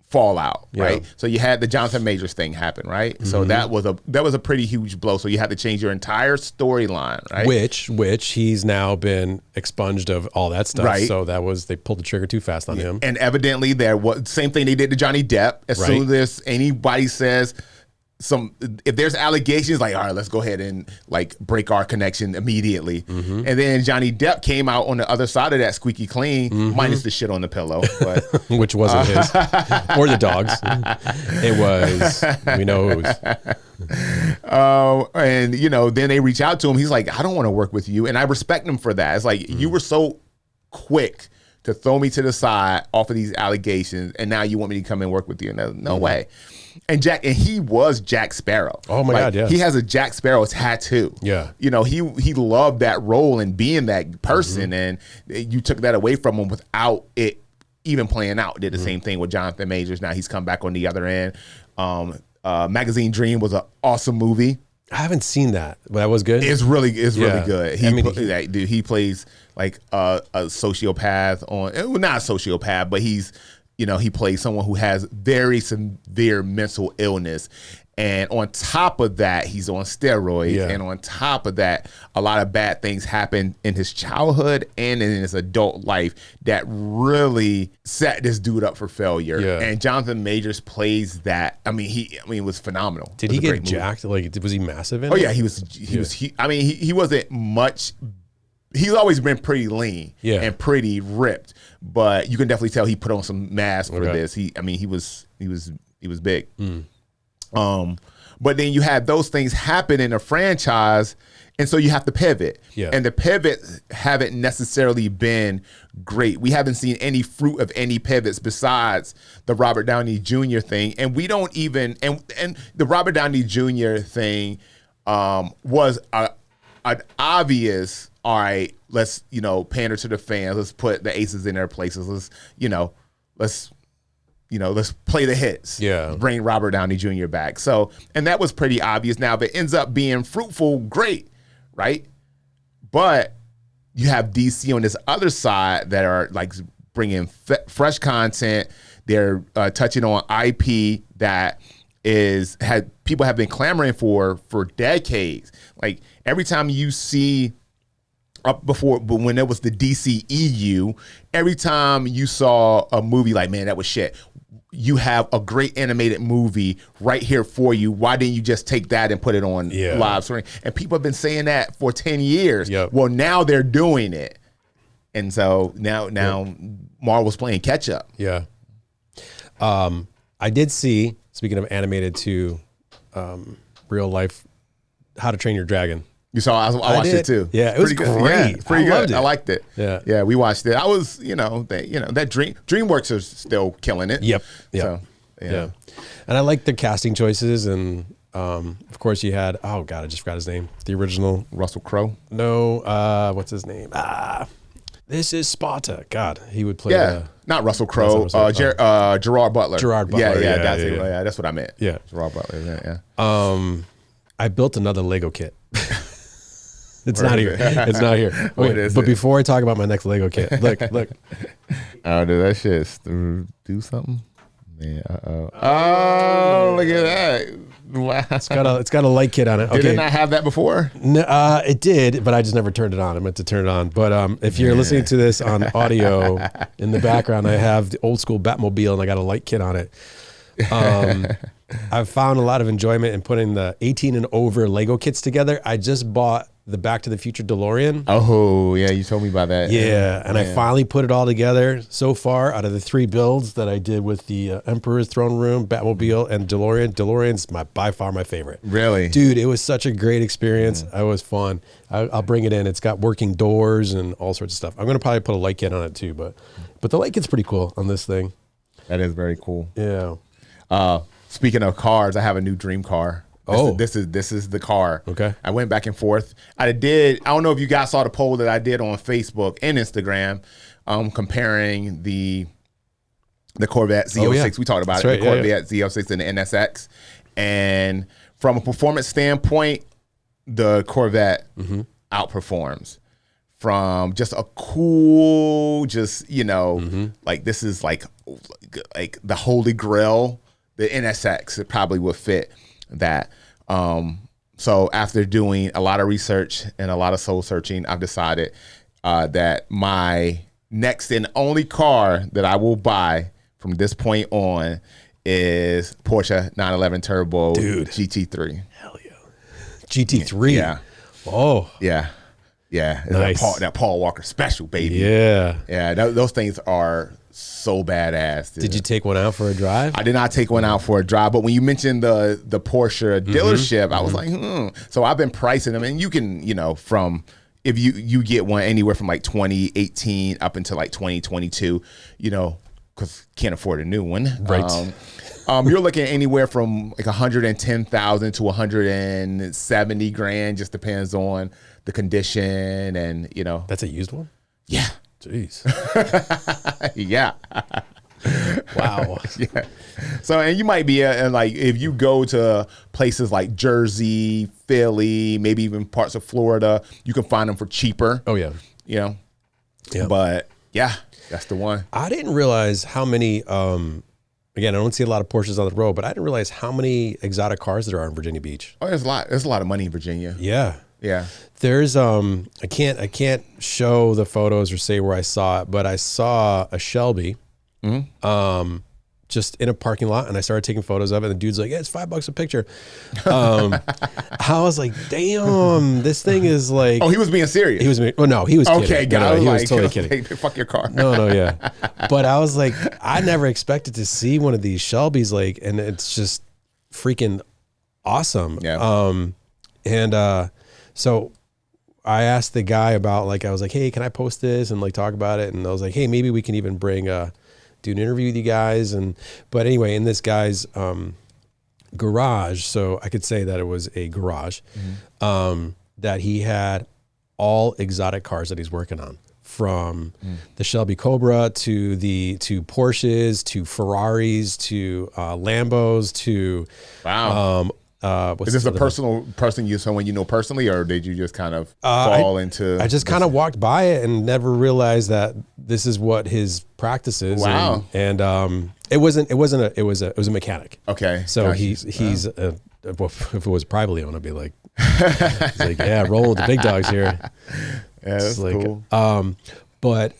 fall out, right? So you had the Jonathan Majors thing happen, right? So that was a pretty huge blow. So you had to change your entire storyline, right? Which he's now been expunged of all that stuff. Right. So they pulled the trigger too fast on him. And evidently there was same thing they did to Johnny Depp. As soon as anybody says if there's allegations, like, all right, let's go ahead and like break our connection immediately. And then Johnny Depp came out on the other side of that squeaky clean, minus the shit on the pillow, but which wasn't his or the dogs. It was, we know whose. And then they reach out to him. He's like, I don't want to work with you, and I respect him for that. It's like you were so quick to throw me to the side off of these allegations, and now you want me to come and work with you? No way. And he was Jack Sparrow. Oh my God, yeah. He has a Jack Sparrow tattoo. Yeah. He loved that role and being that person, and you took that away from him without it even playing out. Did the same thing with Jonathan Majors. Now he's come back on the other end. Magazine Dream was an awesome movie. I haven't seen that, but that was good. It's really good. He plays like a sociopath not a sociopath, but he plays someone who has very severe mental illness. And on top of that, he's on steroids. Yeah. And on top of that, a lot of bad things happen in his childhood and in his adult life that really set this dude up for failure. Yeah. And Jonathan Majors plays that. It was phenomenal. Did he get jacked? Like, was he massive in it? Oh yeah, he was. He wasn't much. He's always been pretty lean and pretty ripped, but you can definitely tell he put on some mass for this. He was big. But then you have those things happen in a franchise, and so you have to pivot. Yeah. And the pivots haven't necessarily been great. We haven't seen any fruit of any pivots besides the Robert Downey Jr. thing, and we don't even and the Robert Downey Jr. thing was an obvious. All right, let's pander to the fans. Let's put the aces in their places. Let's play the hits. Yeah. Bring Robert Downey Jr. back. So, and that was pretty obvious. Now, if it ends up being fruitful, great, right? But you have DC on this other side that are like bringing fresh content. They're touching on IP that people have been clamoring for decades. Like every time you see up before, but when there was the DCEU, every time you saw a movie like, man, that was shit. You have a great animated movie right here for you. Why didn't you just take that and put it on live streaming? And people have been saying that for 10 years. Yep. Well, now they're doing it. And so now Marvel's playing catch up. Yeah. I did see, speaking of animated to real life, How to Train Your Dragon. You saw? I watched it too. Yeah, it was pretty great. Yeah, pretty good. Loved it. I liked it. Yeah, we watched it. I was, that DreamWorks is still killing it. Yep. So, yeah. And I liked the casting choices, and of course you had. Oh God, I just forgot his name. The original Russell Crowe. No, what's his name? This is Sparta. God, he would play. Yeah, not Russell Crowe. Gerard Butler. Gerard Butler. Yeah, that's what I meant. Yeah, Gerard Butler. Yeah. I built another Lego kit. It's not here. It's not here. Wait, but before I talk about my next Lego kit, look. Oh, dude, that shit do something? Man, oh, look at that. Wow. It's got a light kit on it. Did it not have that before? No, it did, but I just never turned it on. I meant to turn it on. But if you're listening to this on audio, in the background, I have the old school Batmobile, and I got a light kit on it. I've found a lot of enjoyment in putting the 18 and over Lego kits together. I just bought the Back to the Future DeLorean. Oh, yeah, you told me about that. Yeah, and I finally put it all together. So far, out of the 3 builds that I did with the Emperor's Throne Room, Batmobile, and DeLorean's by far my favorite. Really? Dude, it was such a great experience. It was fun. I'll bring it in. It's got working doors and all sorts of stuff. I'm going to probably put a light kit on it too, but the light kit's pretty cool on this thing. That is very cool. Yeah. Speaking of cars, I have a new dream car. This is the car. Okay. I went back and forth. I don't know if you guys saw the poll that I did on Facebook and Instagram, comparing the Corvette Z06. Oh, yeah. We talked about the Corvette Z06 and the NSX. And from a performance standpoint, the Corvette outperforms. From just a cool, like this is like the holy grail. The NSX, it probably would fit that. So after doing a lot of research and a lot of soul searching, I've decided that my next and only car that I will buy from this point on is Porsche 911 Turbo GT3. Hell yeah. GT3? Yeah. Oh. Yeah. Nice. That Paul Walker special, baby. Yeah. Yeah, those things are so badass. Dude. Did you take one out for a drive? I did not take one out for a drive, but when you mentioned the Porsche dealership, I was like, So I've been pricing them, and you can, from if you get one anywhere from like 2018 up until like 2022, because can't afford a new one, right? You're looking at anywhere from like 110,000 to 170 grand. Just depends on the condition, and That's a used one. Yeah. Jeez. Yeah. Wow. Yeah. So, and you might be like, if you go to places like Jersey, Philly, maybe even parts of Florida, you can find them for cheaper. Oh yeah. Yeah. But yeah, that's the one. I didn't realize how many. Again, I don't see a lot of Porsches on the road, but I didn't realize how many exotic cars there are in Virginia Beach. Oh, there's a lot. There's a lot of money in Virginia. Yeah. Yeah. There's I can't show the photos or say where I saw it, but I saw a Shelby just in a parking lot, and I started taking photos of it, and the dude's like, yeah, it's $5 a picture. I was like, damn, this thing is like... Oh, he was being serious. He was no, he was kidding. Okay, no, he was totally kidding. Fuck your car. No, yeah. But I was like, I never expected to see one of these Shelbys, like, and it's just freaking awesome. Yeah. So I asked the guy about, like, I was like, hey, can I post this and like talk about it? And I was like, hey, maybe we can even do an interview with you guys. But anyway, in this guy's garage, so I could say that it was a garage, that he had all exotic cars that he's working on, from the Shelby Cobra to Porsches to Ferraris to Lambos to wow. Is this a person someone you know personally, or did you just kind of fall into? I just kind of walked by it and never realized that this is what his practice is. Wow. And it was a mechanic. Okay. So he's if it was privately owned, I'd be like, he's like, yeah, rolling with the big dogs here. Yeah, that's like, cool. But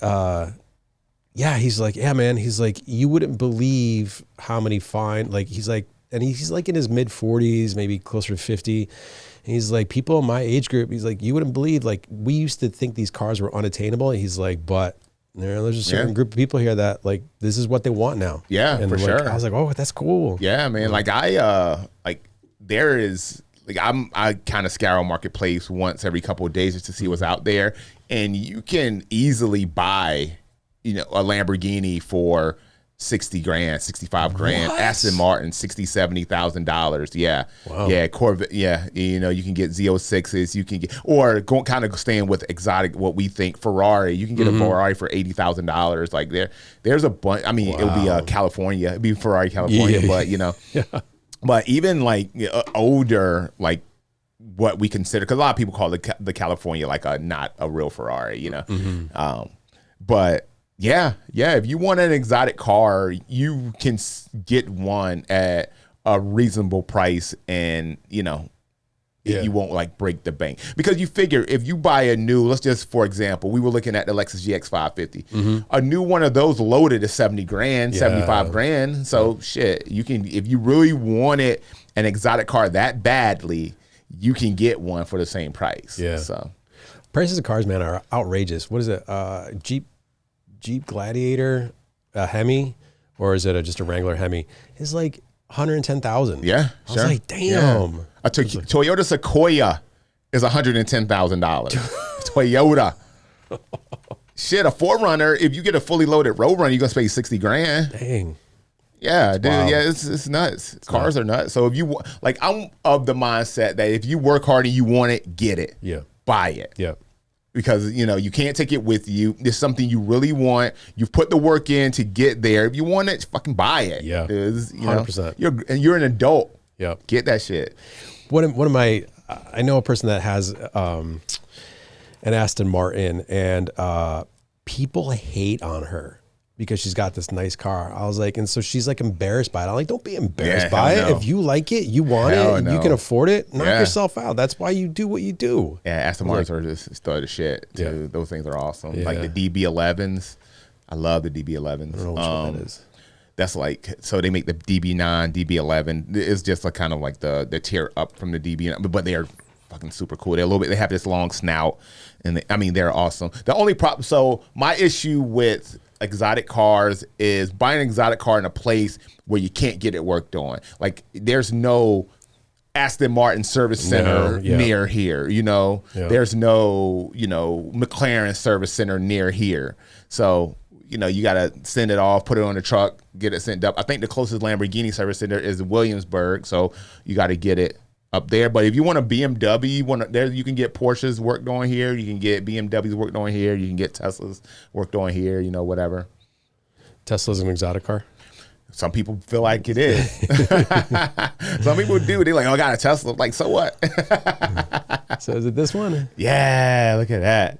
yeah, he's like, yeah, man. He's like, you wouldn't believe how many fine, like, he's like, and he's like in his mid 40s, maybe closer to 50. And he's like, people in my age group, he's like, you wouldn't believe, like, we used to think these cars were unattainable. And he's like, but there's a certain group of people here that, like, this is what they want now. Yeah, and for sure. I was like, oh, that's cool. Yeah, man. Like there is, like, I kind of scour Marketplace once every couple of days just to see what's out there. And you can easily buy, a Lamborghini for 60 grand, 65 grand, what? Aston Martin, $60,000-$70,000. Yeah. Wow. Yeah. Corvette. Yeah. You can get Z06s, you can get, or kind of staying with exotic, what we think Ferrari, you can get a Ferrari for $80,000. Like there's a bunch. I mean, It'll be California, it'd be Ferrari, California, but yeah. But even like older, like what we consider, because a lot of people call the California like not a real Ferrari, but yeah. If you want an exotic car, you can get one at a reasonable price, and you won't like break the bank, because you figure if you buy a new, let's just, for example, we were looking at the Lexus GX 550, a new one of those loaded is 70 grand, 75 grand. So shit, you can, if you really wanted an exotic car that badly, you can get one for the same price. Yeah. So prices of cars, man, are outrageous. What is it? Jeep Gladiator, a Hemi, or is it just a Wrangler Hemi? It's like 110,000. Yeah, I was like, damn. Yeah. A Toyota Sequoia is $110,000. Toyota. Shit, a 4Runner, if you get a fully loaded Roadrunner, you're gonna spend 60 grand. Dang. Yeah, dude. Wild. Yeah, it's nuts. Cars are nuts. So if you like, I'm of the mindset that if you work hard and you want it, get it. Yeah. Buy it. Yeah. Because you can't take it with you. It's something you really want. You've put the work in to get there. If you want it, fucking buy it. Yeah. 100%. You're an adult. Yeah. Get that shit. I know a person that has an Aston Martin, and people hate on her because she's got this nice car. I was like, and so she's like embarrassed by it. I'm like, don't be embarrassed by it. If you like it, you want it, and you can afford it, knock yourself out. That's why you do what you do. Yeah, Aston Martins are just the shit too. Yeah. Those things are awesome. Yeah. Like the DB11s. I love the DB11s. I don't know which one that is. That's like, so they make the DB9, DB11. It's just like kind of like the tier up from the DB9, but they are fucking super cool. They're a little bit, they have this long snout, and they're awesome. The only problem, so my issue with exotic cars is buying an exotic car in a place where you can't get it worked on. Like there's no Aston Martin service center near here, you know. There's no, you know, McLaren service center near here. So, you know, you got to send it off, put it on the truck, get it sent up. I think the closest Lamborghini service center is Williamsburg. So you got to get it up there. But if you want a BMW, there you can get Porsches worked on here. You can get BMWs worked on here. You can get Teslas worked on here, you know, whatever. Tesla's an exotic car? Some people feel like it is. Some people do. They're like, oh, I got a Tesla. Like, so what? So is it this one? Yeah, look at that.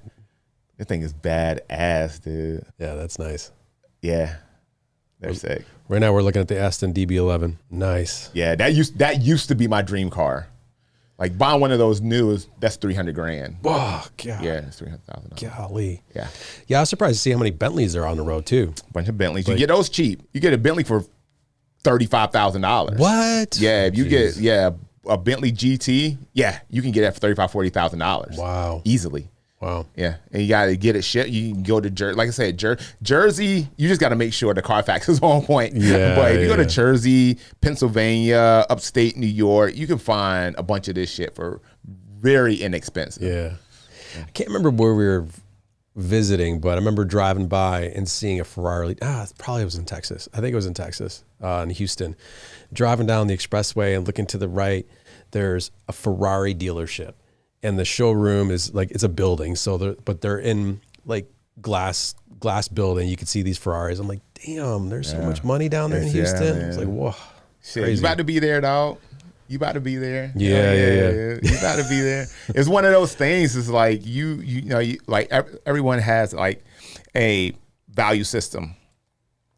That thing is badass, dude. Yeah, that's nice. Yeah, they're sick. Right now we're looking at the Aston DB11. Nice. Yeah, that used to be my dream car. Like buying one of those new that's $300,000. Oh, God. Yeah, it's $300,000. Golly. Yeah. Yeah, I was surprised to see how many Bentleys are on the road too. Bunch of Bentleys. You get those cheap. You get a Bentley for $35,000. What? Yeah, if you get a Bentley GT, you can get it for $35,000-$40,000. Wow. Easily. Wow. Yeah, and you got to get it shipped. You can go to Jersey. Like I said, Jersey, you just got to make sure the Carfax is on point. Yeah, but if you go to Jersey, Pennsylvania, upstate New York, you can find a bunch of this shit for very inexpensive. Yeah. I can't remember where we were visiting, but I remember driving by and seeing a Ferrari. It probably was in Texas. I think it was in Texas, in Houston. Driving down the expressway and looking to the right, there's a Ferrari dealership. And the showroom is like, it's a building. So they're in like glass building. You can see these Ferraris. I'm like, damn, there's so much money down there in Houston. It's like, whoa. Shit, you about to be there, dog. You about to be there. Yeah. You about to be there. It's one of those things. It's like you know, like everyone has like a value system,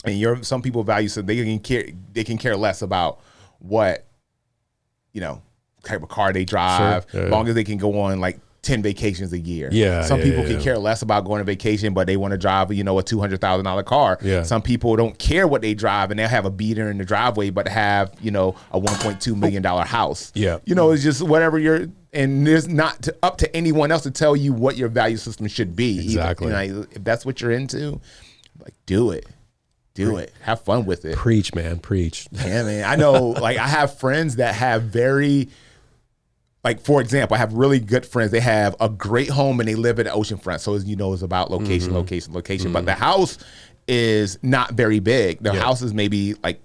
and some people value so they can care less about what, you know, type of car they drive, as long as they can go on like 10 vacations a year. Some people can care less about going on vacation, but they want to drive, you know, a $200,000 car. Some people don't care what they drive, and they'll have a beater in the driveway, but have, you know, a $1.2 million house. You know, it's just whatever and there's not up to anyone else to tell you what your value system should be. Exactly. You know, if that's what you're into, like, do it. Do it. Have fun with it. Preach, man. Preach. Yeah, man. I know, like, I have friends that have like, for example, I have really good friends. They have a great home and they live at the oceanfront. So, as you know, it's about location. But the house is not very big. The house is maybe like,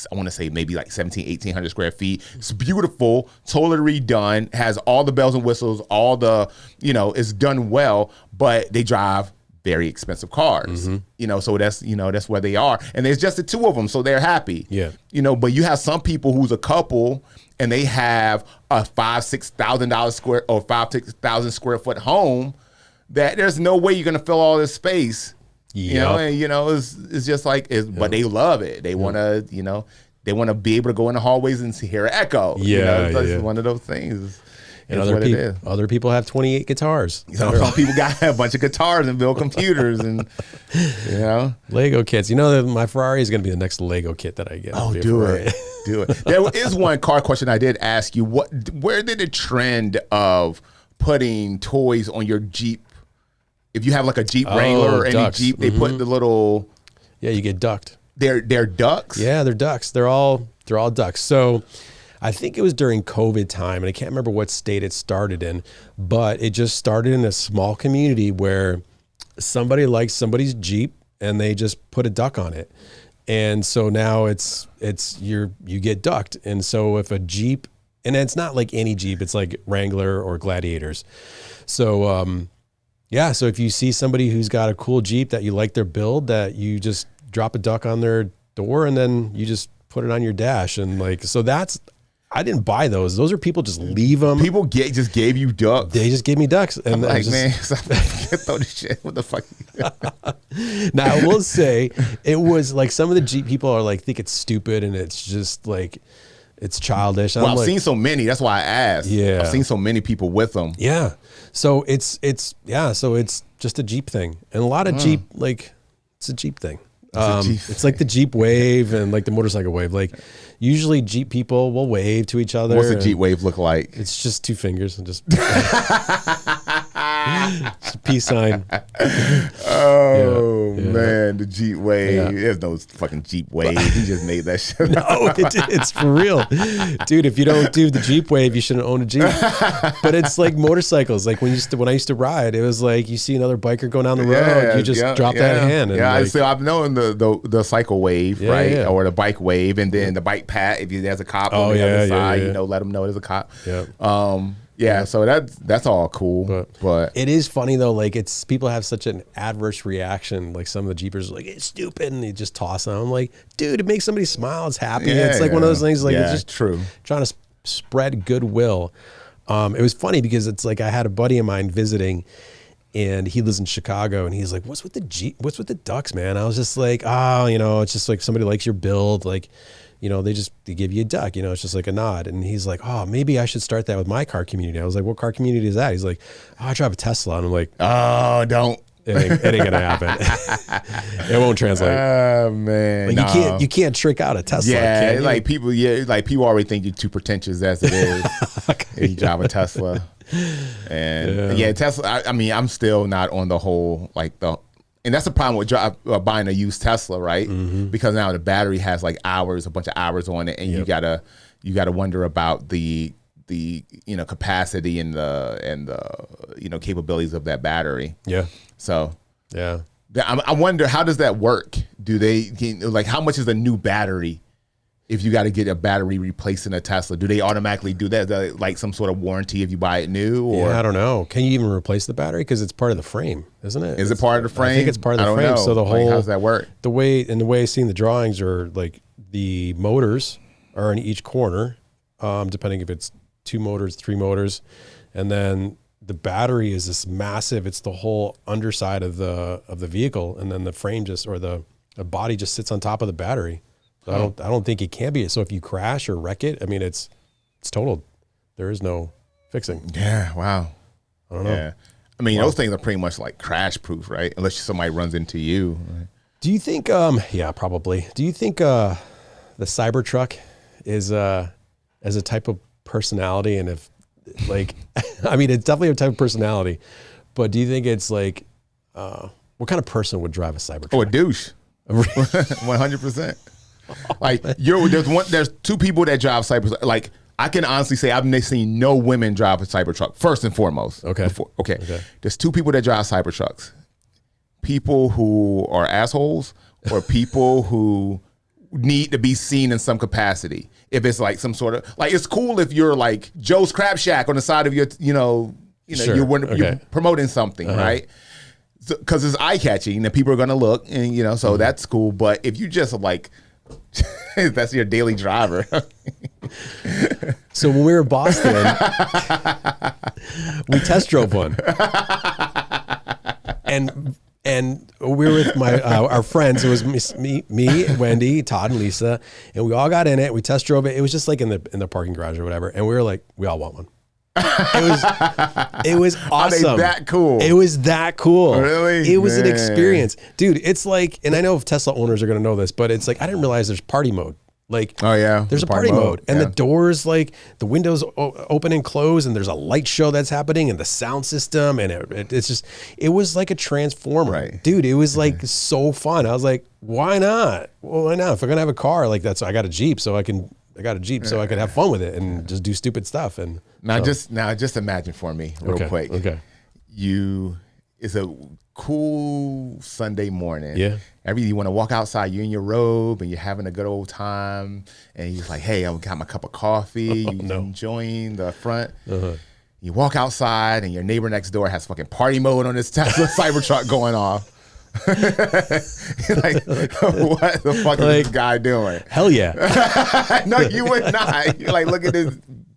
I want to say maybe like 1,800 square feet. It's beautiful, totally redone, has all the bells and whistles, all the, you know, it's done well, but they drive very expensive cars, you know, so that's where they are. And there's just the two of them, so they're happy. You know, but you have some people who's a couple and they have a $5,000-6,000 square foot home that there's no way you're gonna fill all this space. You know, and you know, it's just like but they love it. They wanna, you know, they wanna be able to go in the hallways and hear an echo. You know, it's one of those things. And other people have 28 guitars. Some people got a bunch of guitars and build computers and, you know. Lego kits. You know that my Ferrari is going to be the next Lego kit that I get. Oh, do it. Do it. There is one car question I did ask you. Where did the trend of putting toys on your Jeep? If you have like a Jeep Wrangler or any Jeep, they put the little. Yeah, you get ducked. They're ducks? Yeah, they're ducks. They're all ducks. So I think it was during COVID time, and I can't remember what state it started in, but it just started in a small community where somebody likes somebody's Jeep and they just put a duck on it. And so now you get ducked. And so if a Jeep, and it's not like any Jeep, it's like Wrangler or Gladiators. So, so if you see somebody who's got a cool Jeep that you like their build, that you just drop a duck on their door and then you just put it on your dash. And like, so I didn't buy those. Those are people just leave them. People just gave you ducks. They just gave me ducks. And I'm like, man, throw this shit. What the fuck? Now, I will say, it was like some of the Jeep people are like, think it's stupid and it's just like, it's childish. Well, I've seen so many. That's why I asked. Yeah. I've seen so many people with them. Yeah. So it's just a Jeep thing. And a lot of Jeep, like, it's a Jeep thing. It's like the Jeep wave and like the motorcycle wave. Like usually Jeep people will wave to each other. What's a Jeep wave look like? It's just two fingers and just. It's a peace sign. Oh man, the Jeep Wave. Yeah. There's no fucking Jeep Wave. He just made that shit. No, it's for real, dude. If you don't do the Jeep Wave, you shouldn't own a Jeep. But it's like motorcycles. Like when I used to ride, it was like you see another biker going down the road, you just drop that hand. And I've known the cycle wave, right, or the bike wave, and then the bike pat. If there's a cop on the other side, you know, let them know there's a cop. Yeah. So that's all cool. But it is funny though. Like people have such an adverse reaction. Like some of the Jeepers are like, it's stupid, and they just toss them. I'm like, dude, it makes somebody smile. It's happy. It's like one of those things. Like it's just true. Trying to spread goodwill. It was funny because it's like I had a buddy of mine visiting, and he lives in Chicago, and he's like, what's with the Jeep? What's with the Ducks, man? I was just like, oh, you know, it's just like somebody likes your build, like. You know, they give you a duck, you know, it's just like a nod. And he's like, oh, maybe I should start that with my car community. I was like, what car community is that? He's like, oh, I drive a Tesla. And I'm like, oh, don't. It ain't gonna happen. It won't translate. Oh man, like you can't trick out a Tesla. Yeah, like people already think you're too pretentious as it is. If you drive a Tesla, and Tesla. I mean, I'm still not on the whole and that's the problem with buying a used Tesla, right? Mm-hmm. Because now the battery has like a bunch of hours on it, and you gotta wonder about the capacity and the capabilities of that battery. Yeah. So yeah, I wonder, how does that work? Do they how much is a new battery? If you got to get a battery replaced in a Tesla, do they automatically do that? Is that like some sort of warranty if you buy it new? Or I don't know. Can you even replace the battery? Because it's part of the frame, isn't it? Is it part of the frame? I think it's part of the frame. Know. So the whole how does that work? The way I've seen the drawings are like the motors are in each corner, depending if it's 2 motors, 3 motors, and then the battery is this massive. It's the whole underside of the vehicle, and then the frame the body just sits on top of the battery. So I don't think it can be. So if you crash or wreck it, I mean, it's totaled. There is no fixing. Yeah. Wow. I don't know. Yeah. I mean, those things are pretty much like crash proof, right? Unless somebody runs into you. Right? Do you think? Yeah, probably. Do you think the Cybertruck is as a type of personality? And if like, I mean, it's definitely a type of personality. But do you think it's like, what kind of person would drive a Cybertruck? Oh, a douche. 100%. Like there's 2 people that drive Cybertruck. Like I can honestly say I've seen no women drive a Cybertruck. First and foremost. Okay. There's 2 people that drive Cybertrucks. People who are assholes, or people who need to be seen in some capacity. If it's like some sort of like, it's cool if you're like Joe's Crab Shack on the side of your Sure. you're promoting something, right? Because it's eye catching and people are gonna look, and so that's cool. But if you just like that's your daily driver. So when we were in Boston, we test drove one, and we were with our friends. It was me, Wendy, Todd, and Lisa, and we all got in it. We test drove it. It was just like in the parking garage or whatever, and we were like, we all want one. It was awesome. Are they that cool? It was that cool. Really? It was an experience, dude. It's like, and I know if Tesla owners are gonna know this, but it's like I didn't realize there's party mode. Like, oh yeah, there's a party mode, and the doors, like the windows open and close, and there's a light show that's happening, and the sound system, and it's just, it was like a transformer, right. Dude. It was like so fun. I was like, why not? Well, why not? If I'm gonna have a car like that, so I got a Jeep, so I can have fun with it and just do stupid stuff. And just imagine for me real quick. Okay. It's a cool Sunday morning. Yeah. You want to walk outside, you're in your robe and you're having a good old time. And you're like, hey, I've got my cup of coffee. You're enjoying the front. Uh-huh. You walk outside and your neighbor next door has fucking party mode on his Tesla Cybertruck going off. Like, what the fuck is this guy doing? Hell yeah. No, you would not. You're like, look at this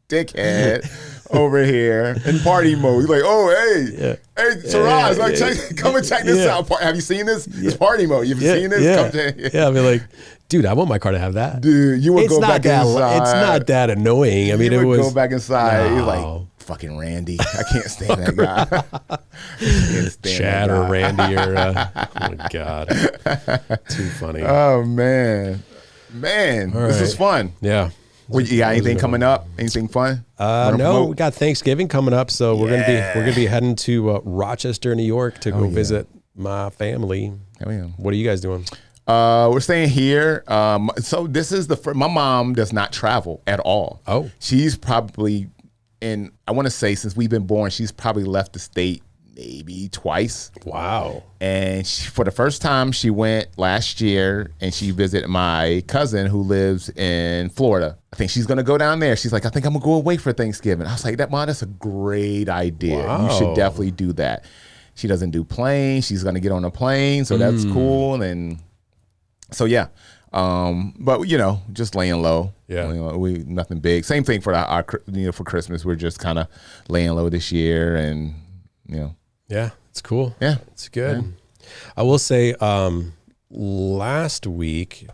dickhead over here in party mode. You're like, oh, hey, Taraz, come and check this out. Have you seen this? It's party mode. You've seen this? Yeah, I'll be like, dude, I want my car to have that. Dude, you would go back inside. It's not that annoying. I mean, you it would was. Go back inside. You're like, fucking Randy. I can't stand that guy. Chad or Randy or oh my God. Too funny. Oh man. This is fun. Yeah. You got anything coming up? Anything fun? No, we got Thanksgiving coming up, so we're gonna be heading to Rochester, New York, to go visit my family. Oh, yeah. What are you guys doing? We're staying here. So this is my mom does not travel at all. Oh, she's probably I want to say since we've been born, she's probably left the state maybe twice. Wow. And for the first time, she went last year and she visited my cousin who lives in Florida. I think she's going to go down there. She's like, I think I'm going to go away for Thanksgiving. I was like, Mom, that's a great idea. Wow. You should definitely do that. She doesn't do planes. She's going to get on a plane. So that's cool. And so, yeah. But just laying low. Yeah. We nothing big. Same thing for our for Christmas. We're just kind of laying low this year and, Yeah, it's cool. Yeah. It's good. Yeah. I will say last week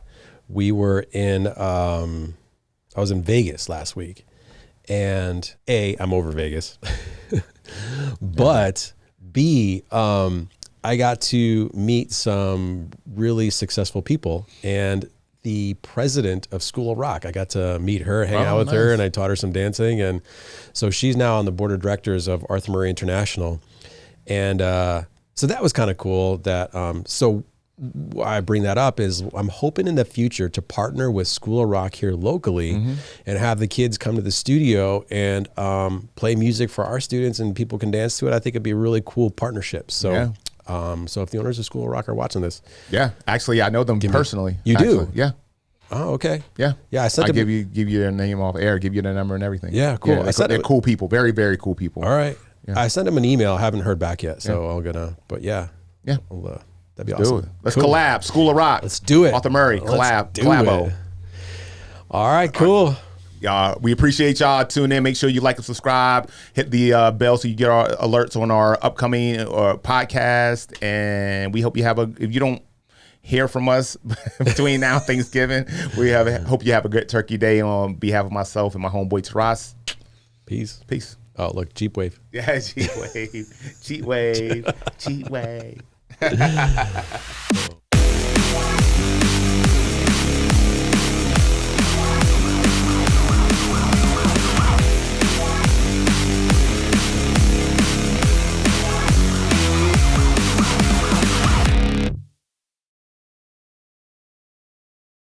we were I was in Vegas last week, and I'm over Vegas, but B, I got to meet some really successful people, and the president of School of Rock, I got to meet her, hang out with her, and I taught her some dancing, and so she's now on the board of directors of Arthur Murray International. And so that was kind of cool. That so why I bring that up is I'm hoping in the future to partner with School of Rock here locally and have the kids come to the studio and play music for our students and people can dance to it. I think it'd be a really cool partnership. So so if the owners of School of Rock are watching this. Yeah, actually, I know them personally. You do? Yeah. Oh, okay. Yeah. Yeah, I give you their name off air, give you their number and everything. Yeah, cool. Yeah, they're cool people. Very, very cool people. All right. Yeah. I sent them an email. Haven't heard back yet. So I'm going to, but yeah. Yeah. That'd be Let's awesome. do it. Let's collab. School of Rock. Let's do it. Arthur Murray. Collabo. All right, cool. Y'all, we appreciate y'all tuning in. Make sure you like and subscribe. Hit the bell so you get our alerts on our upcoming podcast. And we hope you if you don't hear from us between now and Thanksgiving, hope you have a good turkey day on behalf of myself and my homeboy Taras. Peace. Peace. Oh, look, Jeep Wave. Yeah, Jeep Wave. Jeep Wave. Jeep Wave.